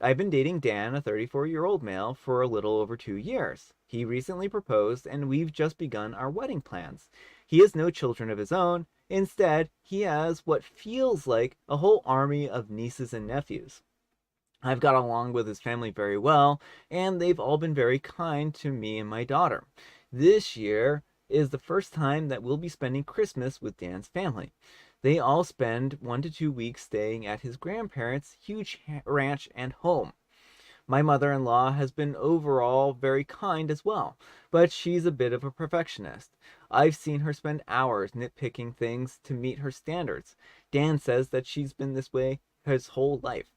I've been dating Dan, a 34-year-old male, for a little over 2 years. He recently proposed, and we've just begun our wedding plans. He has no children of his own. Instead, he has what feels like a whole army of nieces and nephews. I've got along with his family very well, and they've all been very kind to me and my daughter. This year is the first time that we'll be spending Christmas with Dan's family. They all spend 1 to 2 weeks staying at his grandparents' huge ranch and home. My mother-in-law has been overall very kind as well, but she's a bit of a perfectionist. I've seen her spend hours nitpicking things to meet her standards. Dan says that she's been this way his whole life.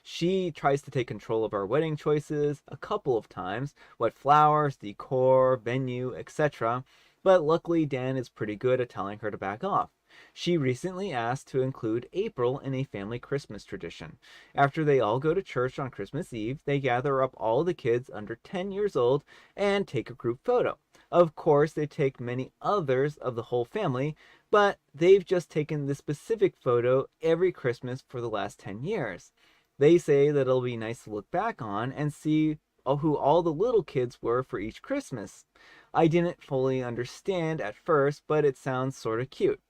She tries to take control of our wedding choices a couple of times, what flowers, decor, venue, etc., but luckily Dan is pretty good at telling her to back off. She recently asked to include April in a family Christmas tradition. After they all go to church on Christmas Eve, they gather up all the kids under 10 years old and take a group photo. Of course, they take many others of the whole family, but they've just taken this specific photo every Christmas for the last 10 years. They say that it'll be nice to look back on and see who all the little kids were for each Christmas. I didn't fully understand at first, but it sounds sort of cute.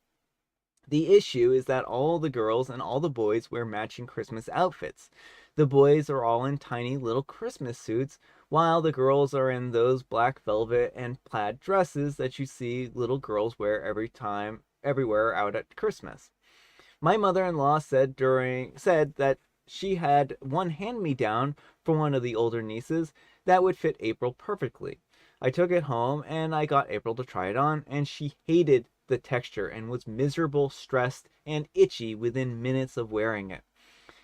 The issue is that all the girls and all the boys wear matching Christmas outfits. The boys are all in tiny little Christmas suits, while the girls are in those black velvet and plaid dresses that you see little girls wear everywhere out at Christmas. My mother-in-law said that she had one hand-me-down for one of the older nieces that would fit April perfectly. I took it home and I got April to try it on, and she hated the texture and was miserable, stressed, and itchy within minutes of wearing it.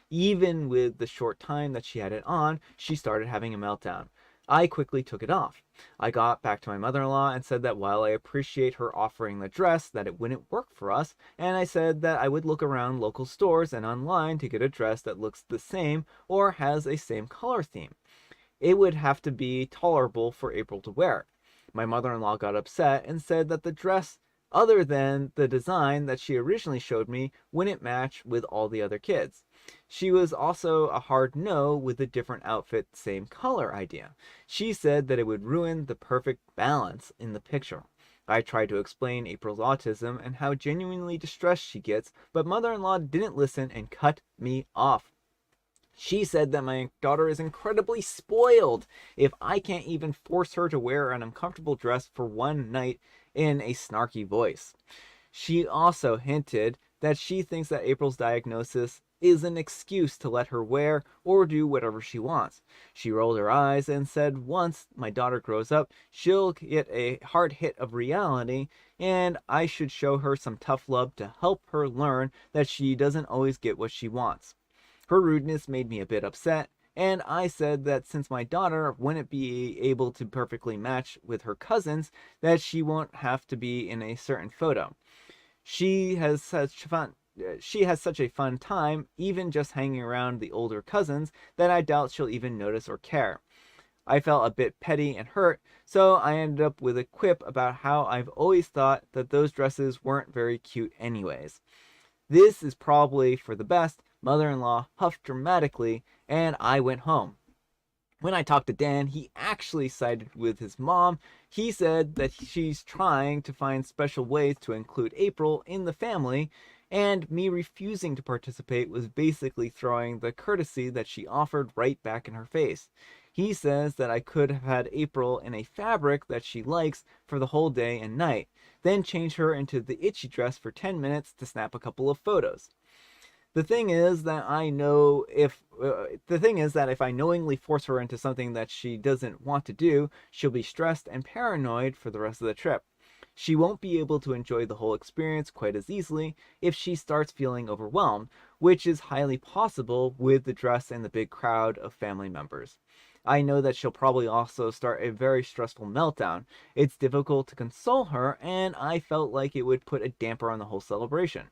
Even with the short time that she had it on, she started having a meltdown. I quickly took it off. I got back to my mother-in-law and said that while I appreciate her offering the dress, that it wouldn't work for us, and I said that I would look around local stores and online to get a dress that looks the same or has a same color theme. It would have to be tolerable for April to wear. My mother-in-law got upset and said that the dress, other than the design that she originally showed me, wouldn't match with all the other kids. She was also a hard no with the different outfit, same color idea. She said that it would ruin the perfect balance in the picture. I tried to explain April's autism and how genuinely distressed she gets, but mother-in-law didn't listen and cut me off. She said that my daughter is incredibly spoiled if I can't even force her to wear an uncomfortable dress for one night in a snarky voice. She also hinted that she thinks that April's diagnosis is an excuse to let her wear or do whatever she wants. She rolled her eyes and said once my daughter grows up, she'll get a hard hit of reality and I should show her some tough love to help her learn that she doesn't always get what she wants. Her rudeness made me a bit upset, and I said that since my daughter wouldn't be able to perfectly match with her cousins, that she won't have to be in a certain photo. She has such a fun time, even just hanging around the older cousins, that I doubt she'll even notice or care. I felt a bit petty and hurt, so I ended up with a quip about how I've always thought that those dresses weren't very cute anyways. This is probably for the best. Mother-in-law huffed dramatically, and I went home. When I talked to Dan, he actually sided with his mom. He said that she's trying to find special ways to include April in the family, and me refusing to participate was basically throwing the courtesy that she offered right back in her face. He says that I could have had April in a fabric that she likes for the whole day and night, then change her into the itchy dress for 10 minutes to snap a couple of photos. The thing is that if I knowingly force her into something that she doesn't want to do, she'll be stressed and paranoid for the rest of the trip. She won't be able to enjoy the whole experience quite as easily if she starts feeling overwhelmed, which is highly possible with the dress and the big crowd of family members. I know that she'll probably also start a very stressful meltdown. It's difficult to console her, and I felt like it would put a damper on the whole celebration.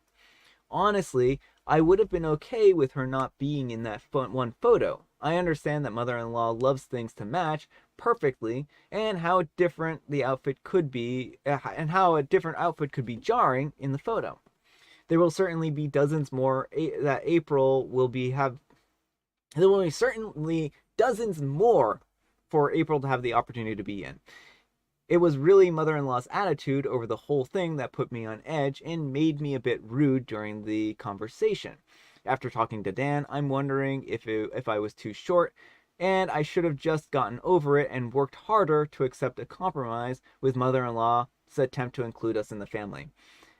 Honestly, I would have been okay with her not being in that one photo. I understand that mother-in-law loves things to match perfectly, and how different the outfit could be, and how a different outfit could be jarring in the photo. There will certainly be dozens more that April will be have. There will be certainly dozens more for April to have the opportunity to be in. It was really mother-in-law's attitude over the whole thing that put me on edge and made me a bit rude during the conversation. After talking to Dan, I'm wondering if I was too short and I should have just gotten over it and worked harder to accept a compromise with mother-in-law's attempt to include us in the family.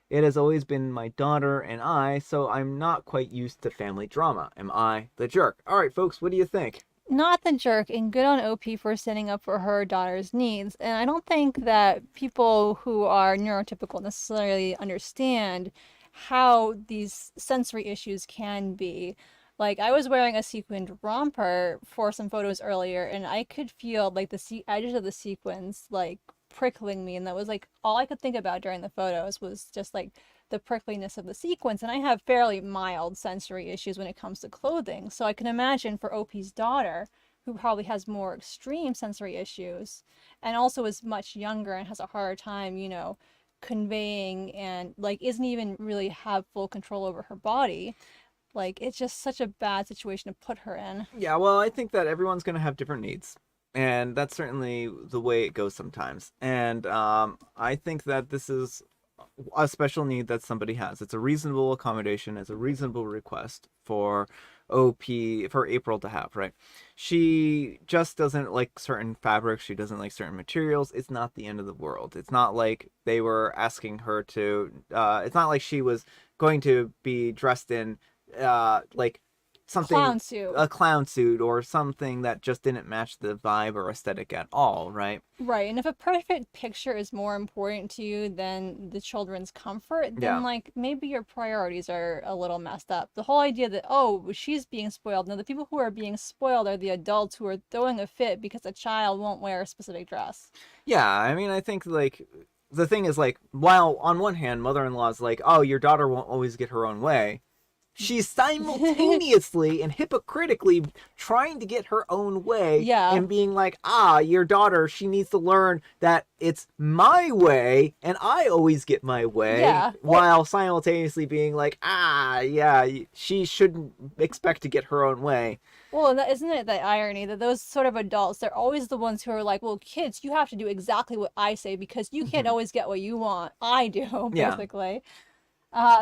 It has always been my daughter and I, so I'm not quite used to family drama. Am I the jerk? All right, folks, what do you think? Not the jerk, and good on OP for standing up for her daughter's needs. And I don't think that people who are neurotypical necessarily understand how these sensory issues can be. Like, I was wearing a sequined romper for some photos earlier, and I could feel like the edges of the sequins like prickling me, and that was like all I could think about during the photos was just like the prickliness of the sequins. And I have fairly mild sensory issues when it comes to clothing, so I can imagine for OP's daughter, who probably has more extreme sensory issues and also is much younger and has a harder time, conveying and like isn't even really have full control over her body. Like, it's just such a bad situation to put her in. Yeah, well, I think that everyone's going to have different needs. And that's certainly the way it goes sometimes. And I think that this is a special need that somebody has. It's a reasonable accommodation. It's a reasonable request for for April to have, right? She just doesn't like certain fabrics. She doesn't like certain materials. It's not the end of the world. It's not like they were asking her to, it's not like she was going to be dressed in, like something, Clown suit. a clown suit or something that just didn't match the vibe or aesthetic at all, right? Right. And if a perfect picture is more important to you than the children's comfort, then Yeah. like maybe your priorities are a little messed up. The whole idea that, oh, she's being spoiled. No, the people who are being spoiled are the adults who are throwing a fit because a child won't wear a specific dress. Yeah, I mean, I think like the thing is like while on one hand mother-in-law's like, "Oh, your daughter won't always get her own way." She's simultaneously and hypocritically trying to get her own way Yeah. and being like, your daughter, she needs to learn that it's my way and I always get my way. Yeah. While simultaneously being like, yeah, she shouldn't expect to get her own way. Well, and isn't it the irony that those sort of adults, they're always the ones who are like, well, kids, you have to do exactly what I say because you can't always get what you want. I do, Yeah. basically.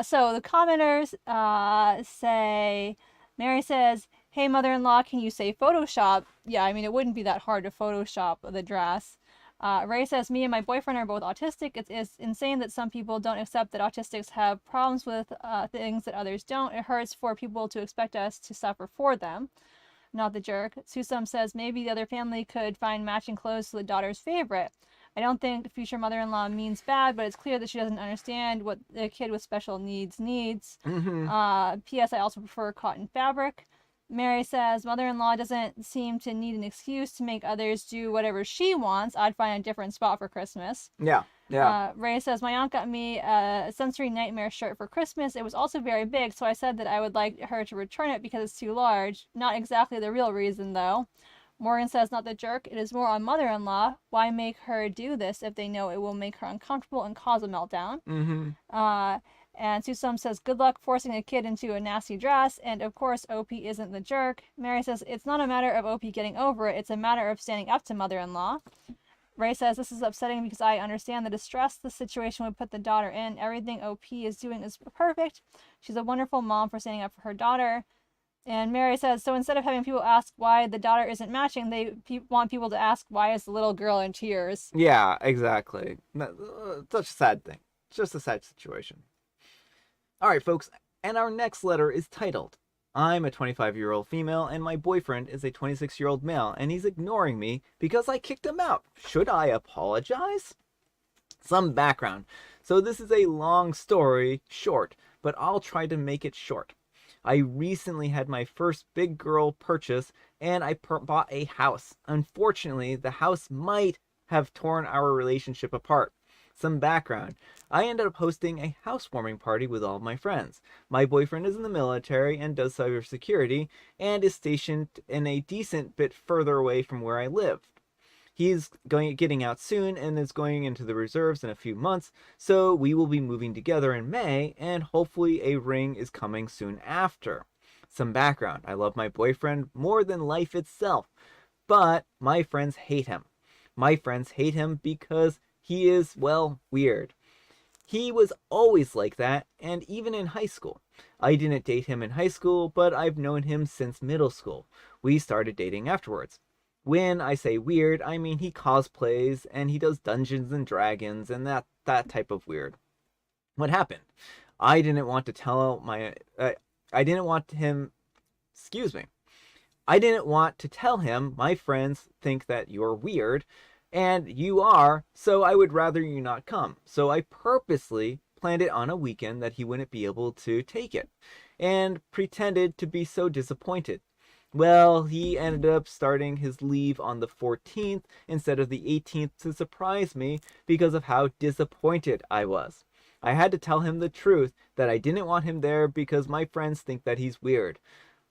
So the commenters say, Mary says, hey, mother-in-law, can you say Photoshop? Yeah, I mean, it wouldn't be that hard to Photoshop the dress. Ray says, me and my boyfriend are both autistic. It's insane that some people don't accept that autistics have problems with things that others don't. It hurts for people to expect us to suffer for them. Not the jerk. Susum says, maybe the other family could find matching clothes to the daughter's favorite. I don't think the future mother-in-law means bad, but it's clear that she doesn't understand what the kid with special needs needs. P.S. I also prefer cotton fabric. Mary says, mother-in-law doesn't seem to need an excuse to make others do whatever she wants. I'd find a different spot for Christmas. Yeah. Ray says, my aunt got me a sensory nightmare shirt for Christmas. It was also very big, so I said that I would like her to return it because it's too large. Not exactly the real reason, though. Morgan says, not the jerk. It is more on mother-in-law. Why make her do this if they know it will make her uncomfortable and cause a meltdown? And Susum says, good luck forcing a kid into a nasty dress. And of course, OP isn't the jerk. Mary says, it's not a matter of OP getting over it. It's a matter of standing up to mother-in-law. Ray says, this is upsetting because I understand the distress the situation would put the daughter in. Everything OP is doing is perfect. She's a wonderful mom for standing up for her daughter. And Mary says, so instead of having people ask why the daughter isn't matching, they want people to ask, why is the little girl in tears? Yeah, exactly. Such a sad thing. It's just a sad situation. All right, folks, and our next letter is titled, I'm a 25-year-old female and my boyfriend is a 26-year-old male and he's ignoring me because I kicked him out. Should I apologize? Some background. So this is a long story, short, but I'll try to make it short. I recently had my first big girl purchase and I bought a house. Unfortunately, the house might have torn our relationship apart. Some background. I ended up hosting a housewarming party with all of my friends. My boyfriend is in the military and does cybersecurity and is stationed in a decent bit further away from where I live. He's getting out soon and is going into the reserves in a few months, so we will be moving together in May and hopefully a ring is coming soon after. Some background. I love my boyfriend more than life itself, but my friends hate him. My friends hate him because he is, well, weird. He was always like that, and even in high school. I didn't date him in high school, but I've known him since middle school. We started dating afterwards. When I say weird, I mean he cosplays and he does Dungeons and Dragons and that type of weird. What happened? I didn't want to tell him. I didn't want to tell him my friends think that you're weird, and you are, so I would rather you not come. So I purposely planned it on a weekend that he wouldn't be able to take it, and pretended to be so disappointed. Well, he ended up starting his leave on the 14th instead of the 18th to surprise me because of how disappointed I was. I had to tell him the truth that I didn't want him there because my friends think that he's weird.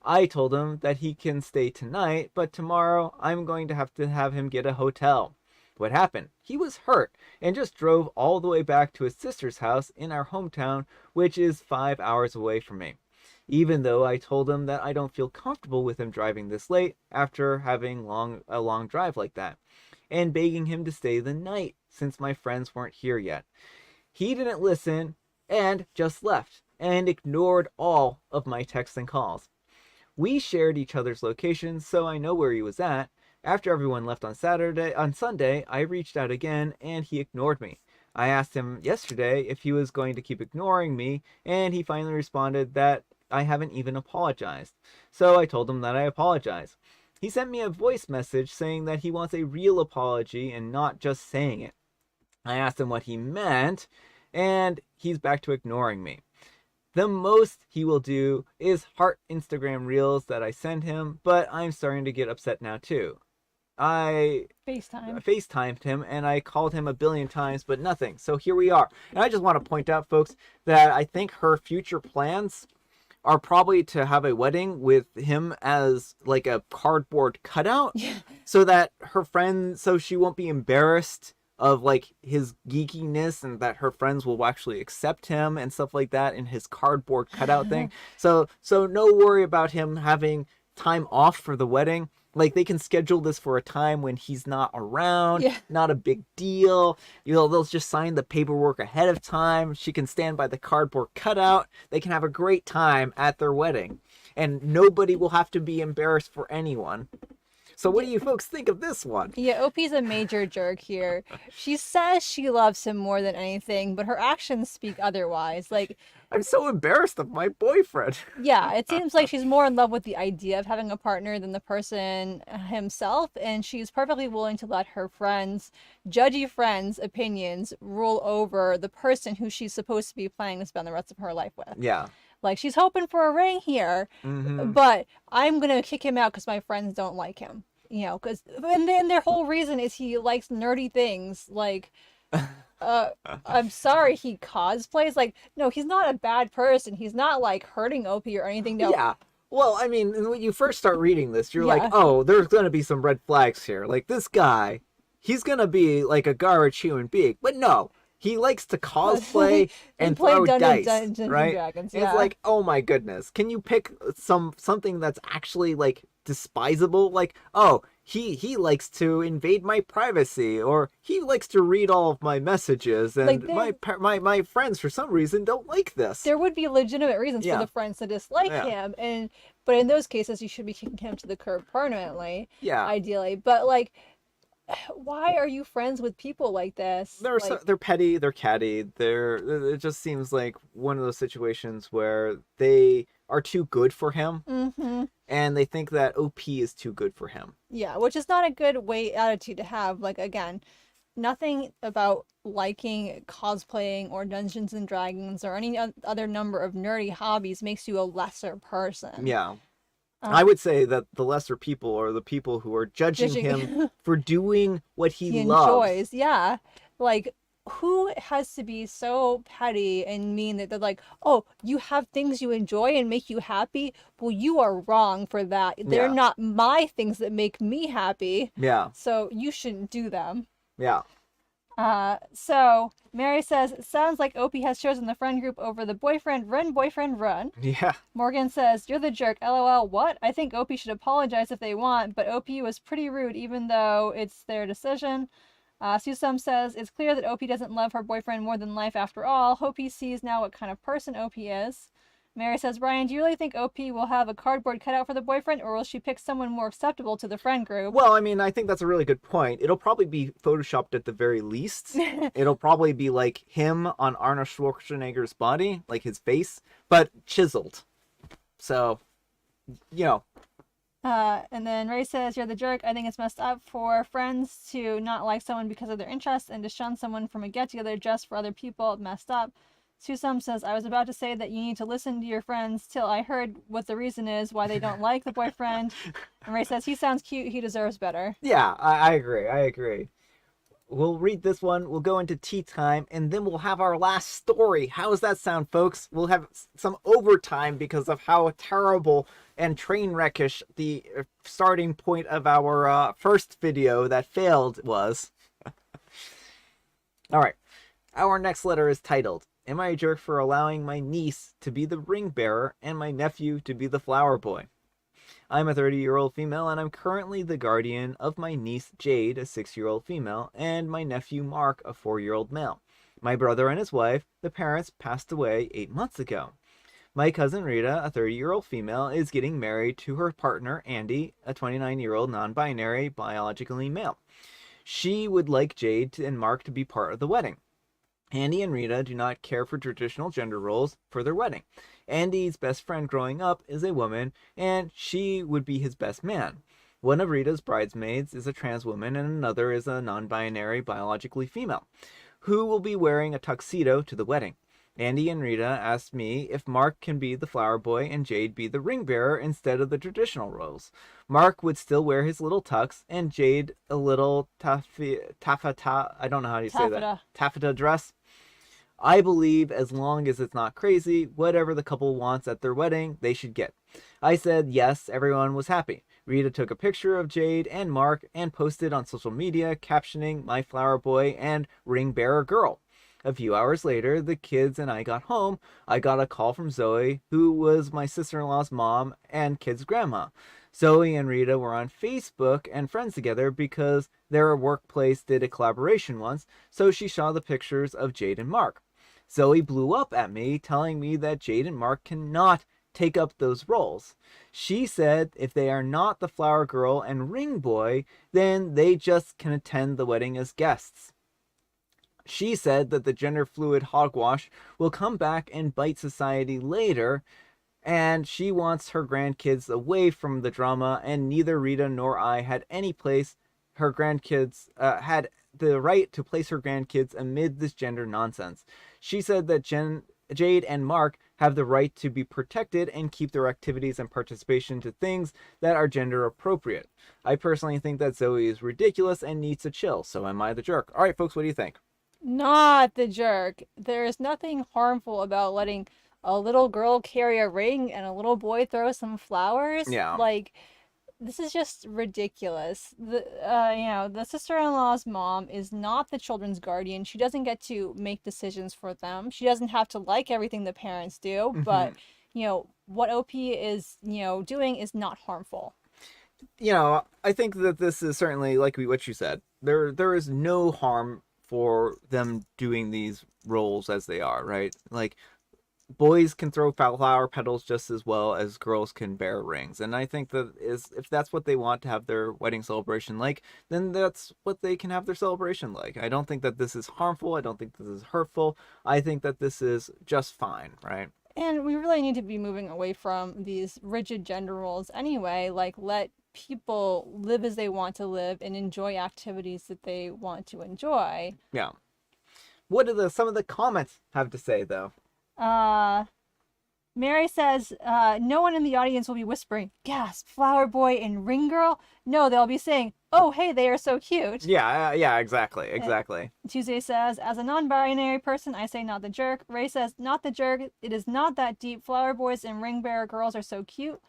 I told him that he can stay tonight, but tomorrow I'm going to have him get a hotel. What happened? He was hurt and just drove all the way back to his sister's house in our hometown, which is 5 hours away from me. Even though I told him that I don't feel comfortable with him driving this late after having a long drive like that, and begging him to stay the night since my friends weren't here yet. He didn't listen and just left and ignored all of my texts and calls. We shared each other's locations, so I know where he was at. After everyone left on Sunday, I reached out again and he ignored me. I asked him yesterday if he was going to keep ignoring me, and he finally responded that I haven't even apologized. So I told him that I apologize. He sent me a voice message saying that he wants a real apology and not just saying it. I asked him what he meant, and he's back to ignoring me. The most he will do is heart Instagram reels that I send him, but I'm starting to get upset now too. I FaceTimed him and I called him a billion times, but nothing. So here we are. And I just want to point out, folks, that I think her future plans are probably to have a wedding with him as like a cardboard cutout, Yeah. so that so she won't be embarrassed of like his geekiness, and that her friends will actually accept him and stuff like that in his cardboard cutout thing. So no worry about him having time off for the wedding. Like, they can schedule this for a time when he's not around. Yeah. Not a big deal. They'll just sign the paperwork ahead of time. She can stand by the cardboard cutout. They can have a great time at their wedding. And nobody will have to be embarrassed for anyone. So what do you folks think of this one? Yeah, OP's a major jerk here. She says she loves him more than anything, but her actions speak otherwise. Like, I'm so embarrassed of my boyfriend. yeah, it seems like she's more in love with the idea of having a partner than the person himself, and she's perfectly willing to let her friends, judgy friends' opinions rule over the person who she's supposed to be planning to spend the rest of her life with. Yeah. Like, she's hoping for a ring here, but I'm gonna kick him out because my friends don't like him. You know, because and then their whole reason is he likes nerdy things. Like, I'm sorry, he cosplays. Like, no, he's not a bad person. He's not like hurting OP or anything. No. Yeah. Well, I mean, when you first start reading this, you're Yeah. like, oh, there's gonna be some red flags here. Like, this guy, he's gonna be like a garbage human being. But no, he likes to cosplay and play throw dice, Dungeons and right? Dragons, It's yeah. like, oh my goodness, can you pick something that's actually like despisable? Like, oh, he likes to invade my privacy, or he likes to read all of my messages, and Like, my friends for some reason don't like this. There would be legitimate reasons Yeah. for the friends to dislike Yeah. him, but in those cases, you should be kicking him to the curb permanently. Yeah. Ideally, but like, why are you friends with people like this? They're petty, they're catty, it just seems like one of those situations where they are too good for him, and they think that OP is too good for him. Yeah, which is not a good attitude to have. Like, again, nothing about liking cosplaying or Dungeons and Dragons or any other number of nerdy hobbies makes you a lesser person. Yeah. I would say that the lesser people are the people who are judging him for doing what he loves. Enjoys. Yeah. Like, who has to be so petty and mean that they're like, oh, you have things you enjoy and make you happy? Well, you are wrong for that. They're Yeah. not my things that make me happy. Yeah. So you shouldn't do them. Yeah. So Mary says, it sounds like OP has chosen the friend group over the boyfriend run. Yeah. Morgan says, you're the jerk, LOL. What? I think OP should apologize if they want, but OP was pretty rude even though it's their decision. Susum says, it's clear that OP doesn't love her boyfriend more than life after all. Hope he sees now what kind of person OP is. Mary says, Brian, do you really think OP will have a cardboard cutout for the boyfriend, or will she pick someone more acceptable to the friend group? Well, I mean, I think that's a really good point. It'll probably be photoshopped at the very least. It'll probably be like him on Arnold Schwarzenegger's body, like his face, but chiseled. So, you know. And then Ray says, you're the jerk. I think it's messed up for friends to not like someone because of their interests and to shun someone from a get-together just for other people. Messed up. Susum says, I was about to say that you need to listen to your friends till I heard what the reason is why they don't like the boyfriend. And Ray says, he sounds cute. He deserves better. Yeah, I agree. We'll read this one, we'll go into tea time, and then we'll have our last story. How does that sound, folks? We'll have some overtime because of how terrible and train wreckish the starting point of our first video that failed was. All right, our next letter is titled, Am I a jerk for allowing my niece to be the ring bearer and my nephew to be the flower boy? I'm a 30-year-old female, and I'm currently the guardian of my niece Jade, a 6-year-old female, and my nephew Mark, a 4-year-old male. My brother and his wife, the parents, passed away 8 months ago. My cousin Rita, a 30-year-old female, is getting married to her partner Andy, a 29-year-old non-binary, biologically male. She would like Jade and Mark to be part of the wedding. Andy and Rita do not care for traditional gender roles for their wedding. Andy's best friend growing up is a woman, and she would be his best man. One of Rita's bridesmaids is a trans woman, and another is a non-binary, biologically female, who will be wearing a tuxedo to the wedding. Andy and Rita asked me if Mark can be the flower boy and Jade be the ring bearer instead of the traditional roles. Mark would still wear his little tux, and Jade a little taffeta, I don't know how you say that, taffeta dress. I believe as long as it's not crazy, whatever the couple wants at their wedding, they should get. I said yes, everyone was happy. Rita took a picture of Jade and Mark and posted on social media, captioning my flower boy and ring bearer girl. A few hours later, the kids and I got home. I got a call from Zoe, who was my sister-in-law's mom and kids' grandma. Zoe and Rita were on Facebook and friends together because their workplace did a collaboration once, so she saw the pictures of Jade and Mark. Zoe blew up at me, telling me that Jade and Mark cannot take up those roles. She said if they are not the flower girl and ring boy, then they just can attend the wedding as guests. She said that the gender fluid hogwash will come back and bite society later, and she wants her grandkids away from the drama, and neither Rita nor I had any place her grandkids had the right to place her grandkids amid this gender nonsense. She said that Jade and Mark have the right to be protected and keep their activities and participation to things that are gender appropriate. I personally think that Zoe is ridiculous and needs to chill, so am I the jerk? All right, folks, what do you think? Not the jerk. There is nothing harmful about letting a little girl carry a ring and a little boy throw some flowers. Yeah. Like, this is just ridiculous. The sister-in-law's mom is not the children's guardian. She doesn't get to make decisions for them. She doesn't have to like everything the parents do, but what OP is, doing is not harmful. I think that this is certainly like what you said. There is no harm for them doing these roles as they are, right? Like, boys can throw flower petals just as well as girls can bear rings, and I think that is if that's what they want to have their wedding celebration like, then that's what they can have their celebration like. I don't think that this is harmful. I don't think this is hurtful. I think that this is just fine, right? And we really need to be moving away from these rigid gender roles anyway. Like, let people live as they want to live and enjoy activities that they want to enjoy. Yeah. What do some of the comments have to say, though? Mary says, no one in the audience will be whispering, gasp, flower boy and ring girl. No, they'll be saying, oh, hey, they are so cute. Yeah, exactly. Tuesday says, as a non-binary person, I say not the jerk. Ray says, not the jerk. It is not that deep. Flower boys and ring bearer girls are so cute.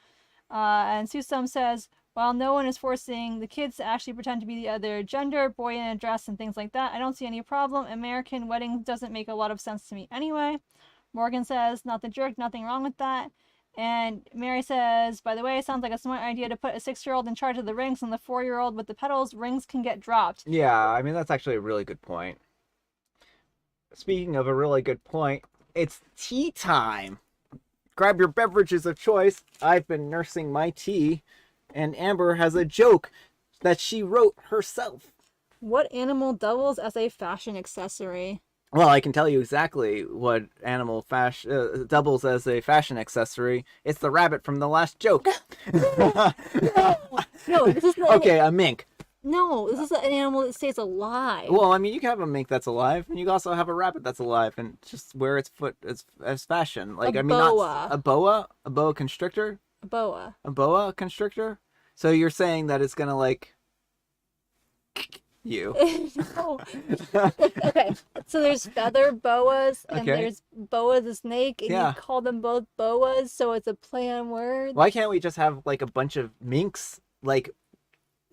And Susum says, while no one is forcing the kids to actually pretend to be the other gender, boy in a dress and things like that, I don't see any problem. American wedding doesn't make a lot of sense to me anyway. Morgan says, not the jerk, nothing wrong with that. And Mary says, by the way, it sounds like a smart idea to put a 6-year-old in charge of the rings and the 4-year-old with the petals. Rings can get dropped. Yeah, I mean, that's actually a really good point. Speaking of a really good point, it's tea time. Grab your beverages of choice. I've been nursing my tea, and Amber has a joke that she wrote herself. What animal doubles as a fashion accessory? Well, I can tell you exactly what animal doubles as a fashion accessory. It's the rabbit from the last joke. No, this is okay, a mink. No, this is an animal that stays alive. Well, I mean, you can have a mink that's alive, and you can also have a rabbit that's alive, and just wear its foot as fashion. Like, a I mean, boa. Not a boa constrictor, A boa. a boa constrictor. So you're saying that it's gonna like you? No. Okay, so there's feather boas and Okay. there's boa the snake, and Yeah. you call them both boas, so it's a play on words. Why can't we just have like a bunch of minks? Like,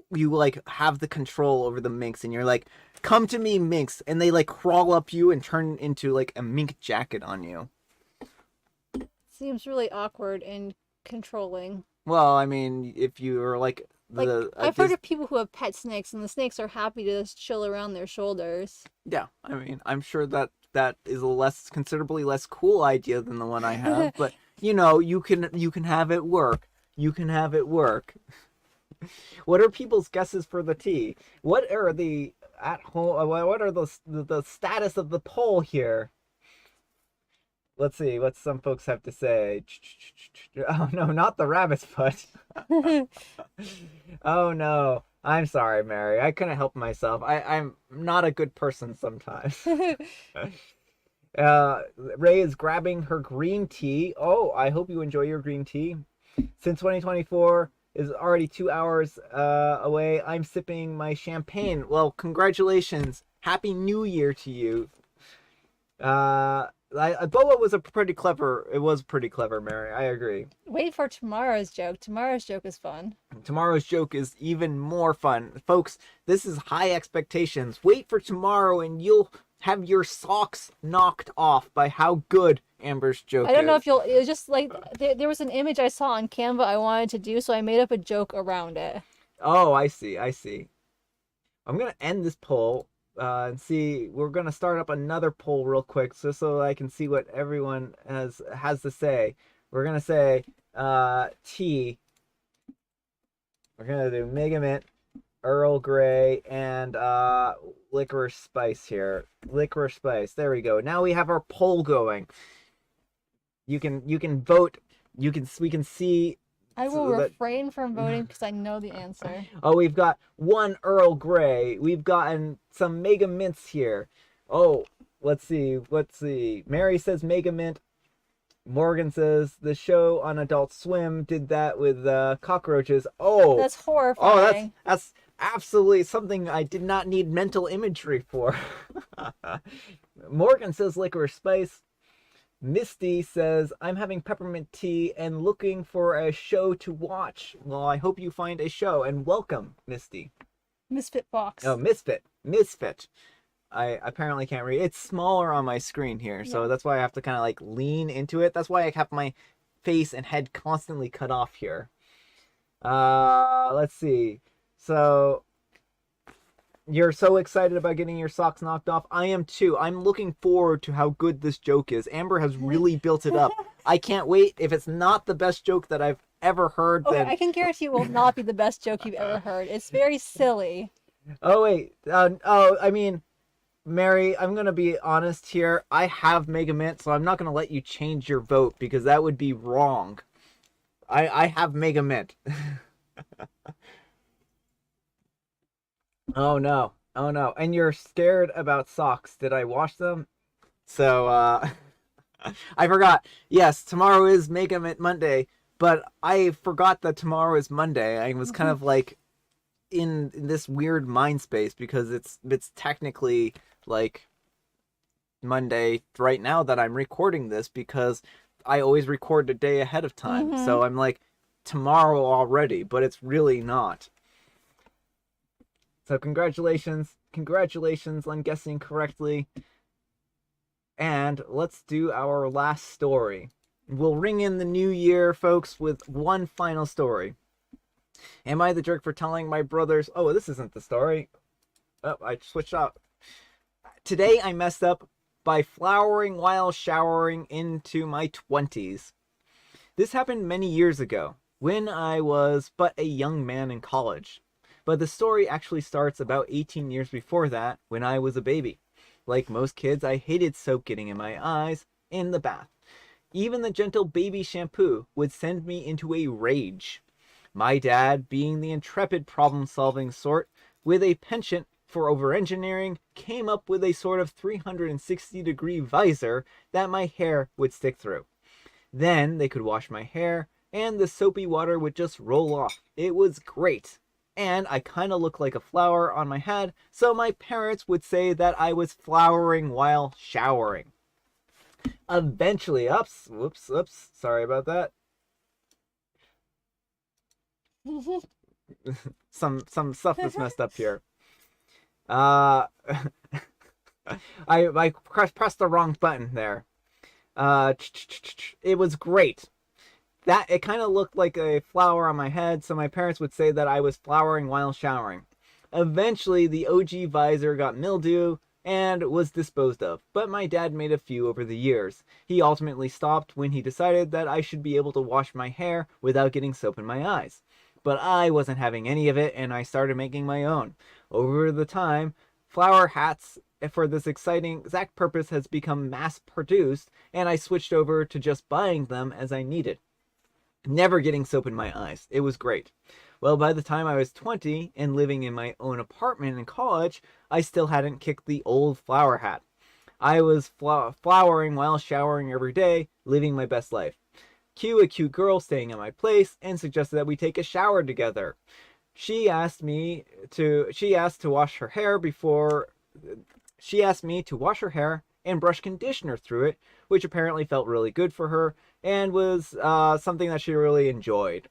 you like have the control over the minks, and you're like, come to me, minks, and they like crawl up you and turn into like a mink jacket on you. Seems really awkward and controlling. Well, I mean, if you are like I've heard of people who have pet snakes, and the snakes are happy to just chill around their shoulders. Yeah, I mean, I'm sure that is a considerably less cool idea than the one I have, but you can have it work. You can have it work. What are people's guesses for the tea? What are the at home? What are the status of the poll here? Let's see what some folks have to say. Oh no, not the rabbit's foot. Oh no. I'm sorry, Mary. I couldn't help myself. I'm not a good person sometimes. Ray is grabbing her green tea. Oh, I hope you enjoy your green tea. Since 2024 is already 2 hours away, I'm sipping my champagne. Well, congratulations. Happy New Year to you. Boa was a pretty clever. It was pretty clever, Mary. I agree. Wait for tomorrow's joke. Tomorrow's joke is fun. Tomorrow's joke is even more fun, folks. This is high expectations. Wait for tomorrow, and you'll have your socks knocked off by how good Amber's joke I don't know is. if you'll. It was just like there was an image I saw on Canva I wanted to do, so I made up a joke around it. Oh, I see. I see. I'm gonna end this poll and see. We're gonna start up another poll real quick, just so I can see what everyone has to say. We're gonna say tea. We're gonna do Mega Mint, Earl Grey, and licorice spice here. Licorice spice. There we go. Now we have our poll going. You can vote. We can see. I will So that- refrain from voting because I know the answer. Oh, we've got one Earl Grey. We've gotten some Mega Mints here. Oh, let's see. Let's see. Mary says Mega Mint. Morgan says the show on Adult Swim did that with cockroaches. Oh, That's oh, horrifying. that's absolutely something I did not need mental imagery for. Morgan says licorice spice. Misty says, I'm having peppermint tea and looking for a show to watch. Well, I hope you find a show, and welcome, Misty. Misfit box. Oh, Misfit. Misfit. I apparently can't read. It's smaller on my screen here, so Yeah. that's why I have to kind of like lean into it. That's why I have my face and head constantly cut off here. Let's see. So, you're so excited about getting your socks knocked off. I am too. I'm looking forward to how good this joke is. Amber has really built it up. I can't wait. If it's not the best joke that I've ever heard, Okay, then... I can guarantee it will not be the best joke you've ever heard. It's very silly. Oh, wait. I mean... Mary, I'm going to be honest here. I have Mega Mint, so I'm not going to let you change your vote because that would be wrong. I have Mega Mint. Oh no. Oh no. And you're scared about socks. Did I wash them? So, I forgot. Yes, tomorrow is Mega Mint Monday, but I forgot that tomorrow is Monday. I was kind of like in this weird mind space because it's technically like Monday right now that I'm recording this because I always record a day ahead of time. Mhm. So I'm like tomorrow already, but it's really not. So congratulations on guessing correctly. And let's do our last story. We'll ring in the new year, folks, with one final story. Am I the jerk for telling my brothers? Oh, this isn't the story. Oh, I switched out. Today I messed up by flowering while showering into my 20s. This happened many years ago, when I was but a young man in college. But the story actually starts about 18 years before that, when I was a baby. Like most kids, I hated soap getting in my eyes in the bath. Even the gentle baby shampoo would send me into a rage. My dad, being the intrepid problem-solving sort, with a penchant for over-engineering, came up with a sort of 360-degree visor that my hair would stick through. Then they could wash my hair, and the soapy water would just roll off. It was great. And I kind of looked like a flower on my head, so my parents would say that I was flowering while showering. Eventually, whoops, sorry about that. Some stuff that's messed up here. I pressed the wrong button there. It was great. That it kind of looked like a flower on my head, so my parents would say that I was flowering while showering. Eventually, the OG visor got mildew and was disposed of, but my dad made a few over the years. He ultimately stopped when he decided that I should be able to wash my hair without getting soap in my eyes. But I wasn't having any of it, and I started making my own. Over the time, flower hats for this exciting exact purpose has become mass-produced, and I switched over to just buying them as I needed. Never getting soap in my eyes. It was great. Well, by the time I was 20 and living in my own apartment in college, I still hadn't kicked the old flower hat. I was flowering while showering every day, living my best life. Cue a cute girl staying at my place and suggested that we take a shower together. She asked to wash her hair and brush conditioner through it, which apparently felt really good for her and was something that she really enjoyed.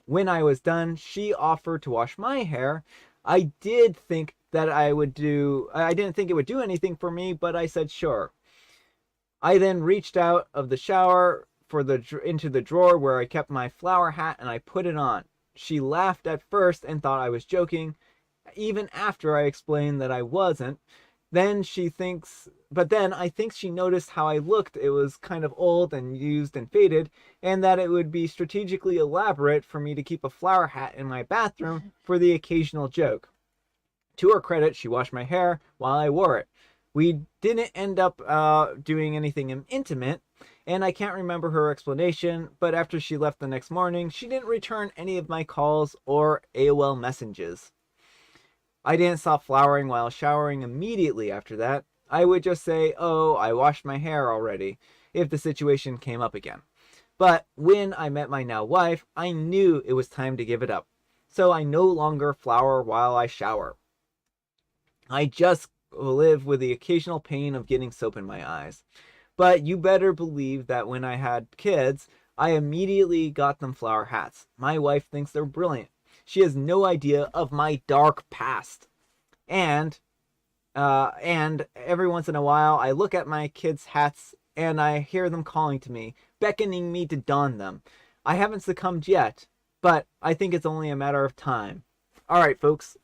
When I was done, she offered to wash my hair. I didn't think it would do anything for me, but I said sure. I then reached out of the shower into the drawer where I kept my flower hat, and I put it on. She laughed at first and thought I was joking, even after I explained that I wasn't. But then I think she noticed how I looked. It was kind of old and used and faded, and that it would be strategically elaborate for me to keep a flower hat in my bathroom for the occasional joke. To her credit, she washed my hair while I wore it. We didn't end up doing anything intimate, and I can't remember her explanation, but after she left the next morning, she didn't return any of my calls or AOL messages. I didn't stop flowering while showering immediately after that. I would just say, "Oh, I washed my hair already," if the situation came up again. But when I met my now wife, I knew it was time to give it up. So I no longer flower while I shower. I just live with the occasional pain of getting soap in my eyes. But you better believe that when I had kids, I immediately got them flower hats. My wife thinks they're brilliant. She has no idea of my dark past. And every once in a while, I look at my kids' hats and I hear them calling to me, beckoning me to don them. I haven't succumbed yet, but I think it's only a matter of time. All right, folks.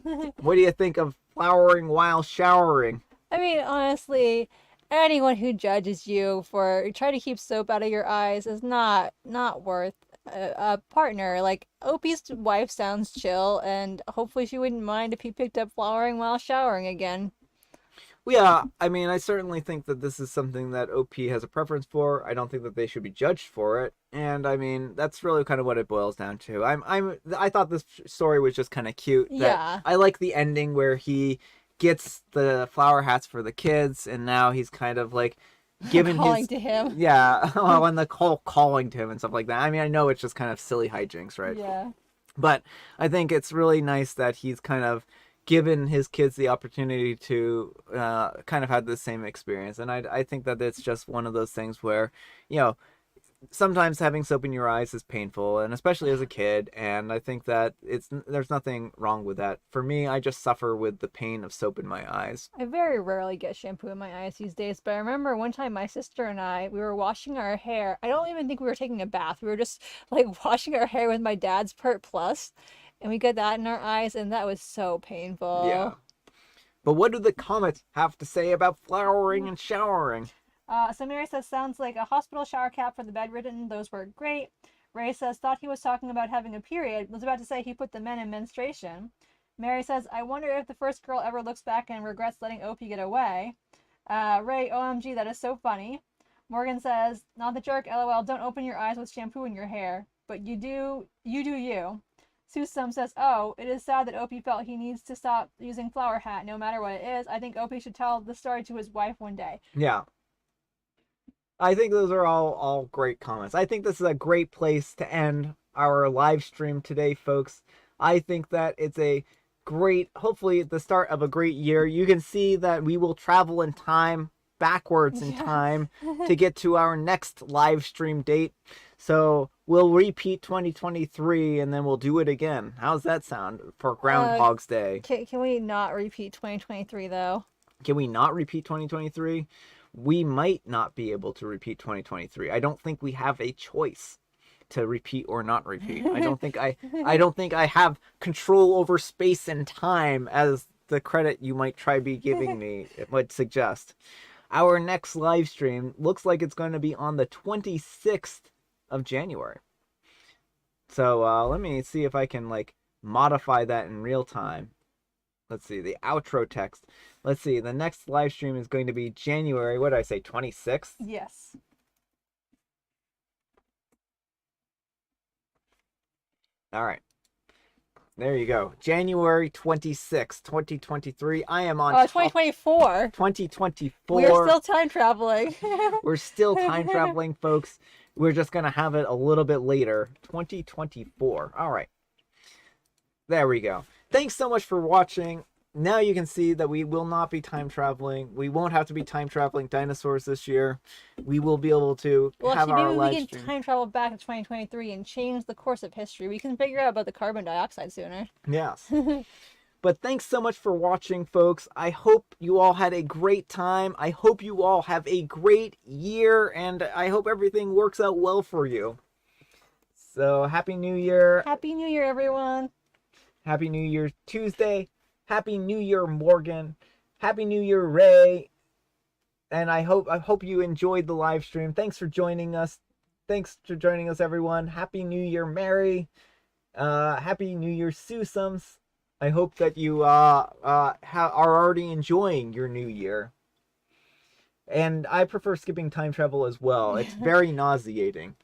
What do you think of flowering while showering? I mean, honestly, anyone who judges you for trying to keep soap out of your eyes is not worth a partner. Like Opie's wife sounds chill, and hopefully she wouldn't mind if he picked up flowering while showering again. Yeah, I mean, I certainly think that this is something that OP has a preference for. I don't think that they should be judged for it, and I mean, that's really kind of what it boils down to. I thought this story was just kind of cute. Yeah. I like the ending where he gets the flower hats for the kids, and now he's kind of like giving Calling his to him. yeah, well, and the call calling to him and stuff like that. I mean, I know it's just kind of silly hijinks, right? Yeah. But I think it's really nice that he's kind of given his kids the opportunity to kind of have the same experience. And I think that it's just one of those things where, you know, sometimes having soap in your eyes is painful, and especially as a kid. And I think that there's nothing wrong with that. For me, I just suffer with the pain of soap in my eyes. I very rarely get shampoo in my eyes these days, but I remember one time my sister and we were washing our hair. I don't even think we were taking a bath. We were just like washing our hair with my dad's Pert Plus, and we got that in our eyes, and that was so painful. Yeah. But what do the comments have to say about flowering and showering? So Mary says, sounds like a hospital shower cap for the bedridden. Those were great. Ray says, thought he was talking about having a period. Was about to say he put the men in menstruation. Mary says, I wonder if the first girl ever looks back and regrets letting Opie get away. Ray, OMG, that is so funny. Morgan says, not the jerk, LOL, don't open your eyes with shampoo in your hair. But you do you. Susum says, oh, it is sad that Opie felt he needs to stop using flower hat no matter what it is. I think Opie should tell the story to his wife one day. Yeah. I think those are all great comments. I think this is a great place to end our live stream today, folks. I think that it's a great, hopefully the start of a great year. You can see that we will travel in time, backwards in time, to get to our next live stream date. So we'll repeat 2023 and then we'll do it again. How's that sound for Groundhog's Day? Can we not repeat 2023 though? Can we not repeat 2023? We might not be able to repeat 2023. I don't think we have a choice to repeat or not repeat. I don't think I have control over space and time, as the credit you might try be giving me it would suggest. Our next live stream looks like it's going to be on the 26th of January. So let me see if I can like modify that in real time. Let's see, the outro text. Let's see, the next live stream is going to be January, what did I say, 26th? Yes. All right. There you go. January 26th, 2023. I am on 2024. 2024. We're still time traveling. We're still time traveling, folks. We're just going to have it a little bit later. 2024. All right. There we go. Thanks so much for watching. now you can see that we will not be time traveling. We won't have to be time traveling dinosaurs this year. We will be able to Well, have actually, our maybe we live can stream. time travel back to 2023 and change the course of history. We can figure out about the carbon dioxide sooner. Yes. But thanks so much for watching, folks. I hope you all had a great time. I hope you all have a great year, and I hope everything works out well for you. So, Happy New Year. Happy New Year, everyone. Happy New Year Tuesday. Happy New Year, Morgan. Happy New Year, Ray. And I hope you enjoyed the live stream. Thanks for joining us. Thanks for joining us, everyone. Happy New Year, Mary. Happy New Year, Susums. I hope that you are already enjoying your new year. And I prefer skipping time travel as well. It's very nauseating.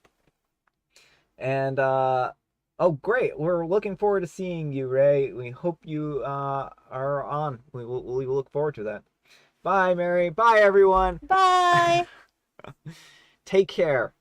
And oh, great! We're looking forward to seeing you, Ray. We hope you are on. We will look forward to that. Bye, Mary. Bye, everyone. Bye. Take care.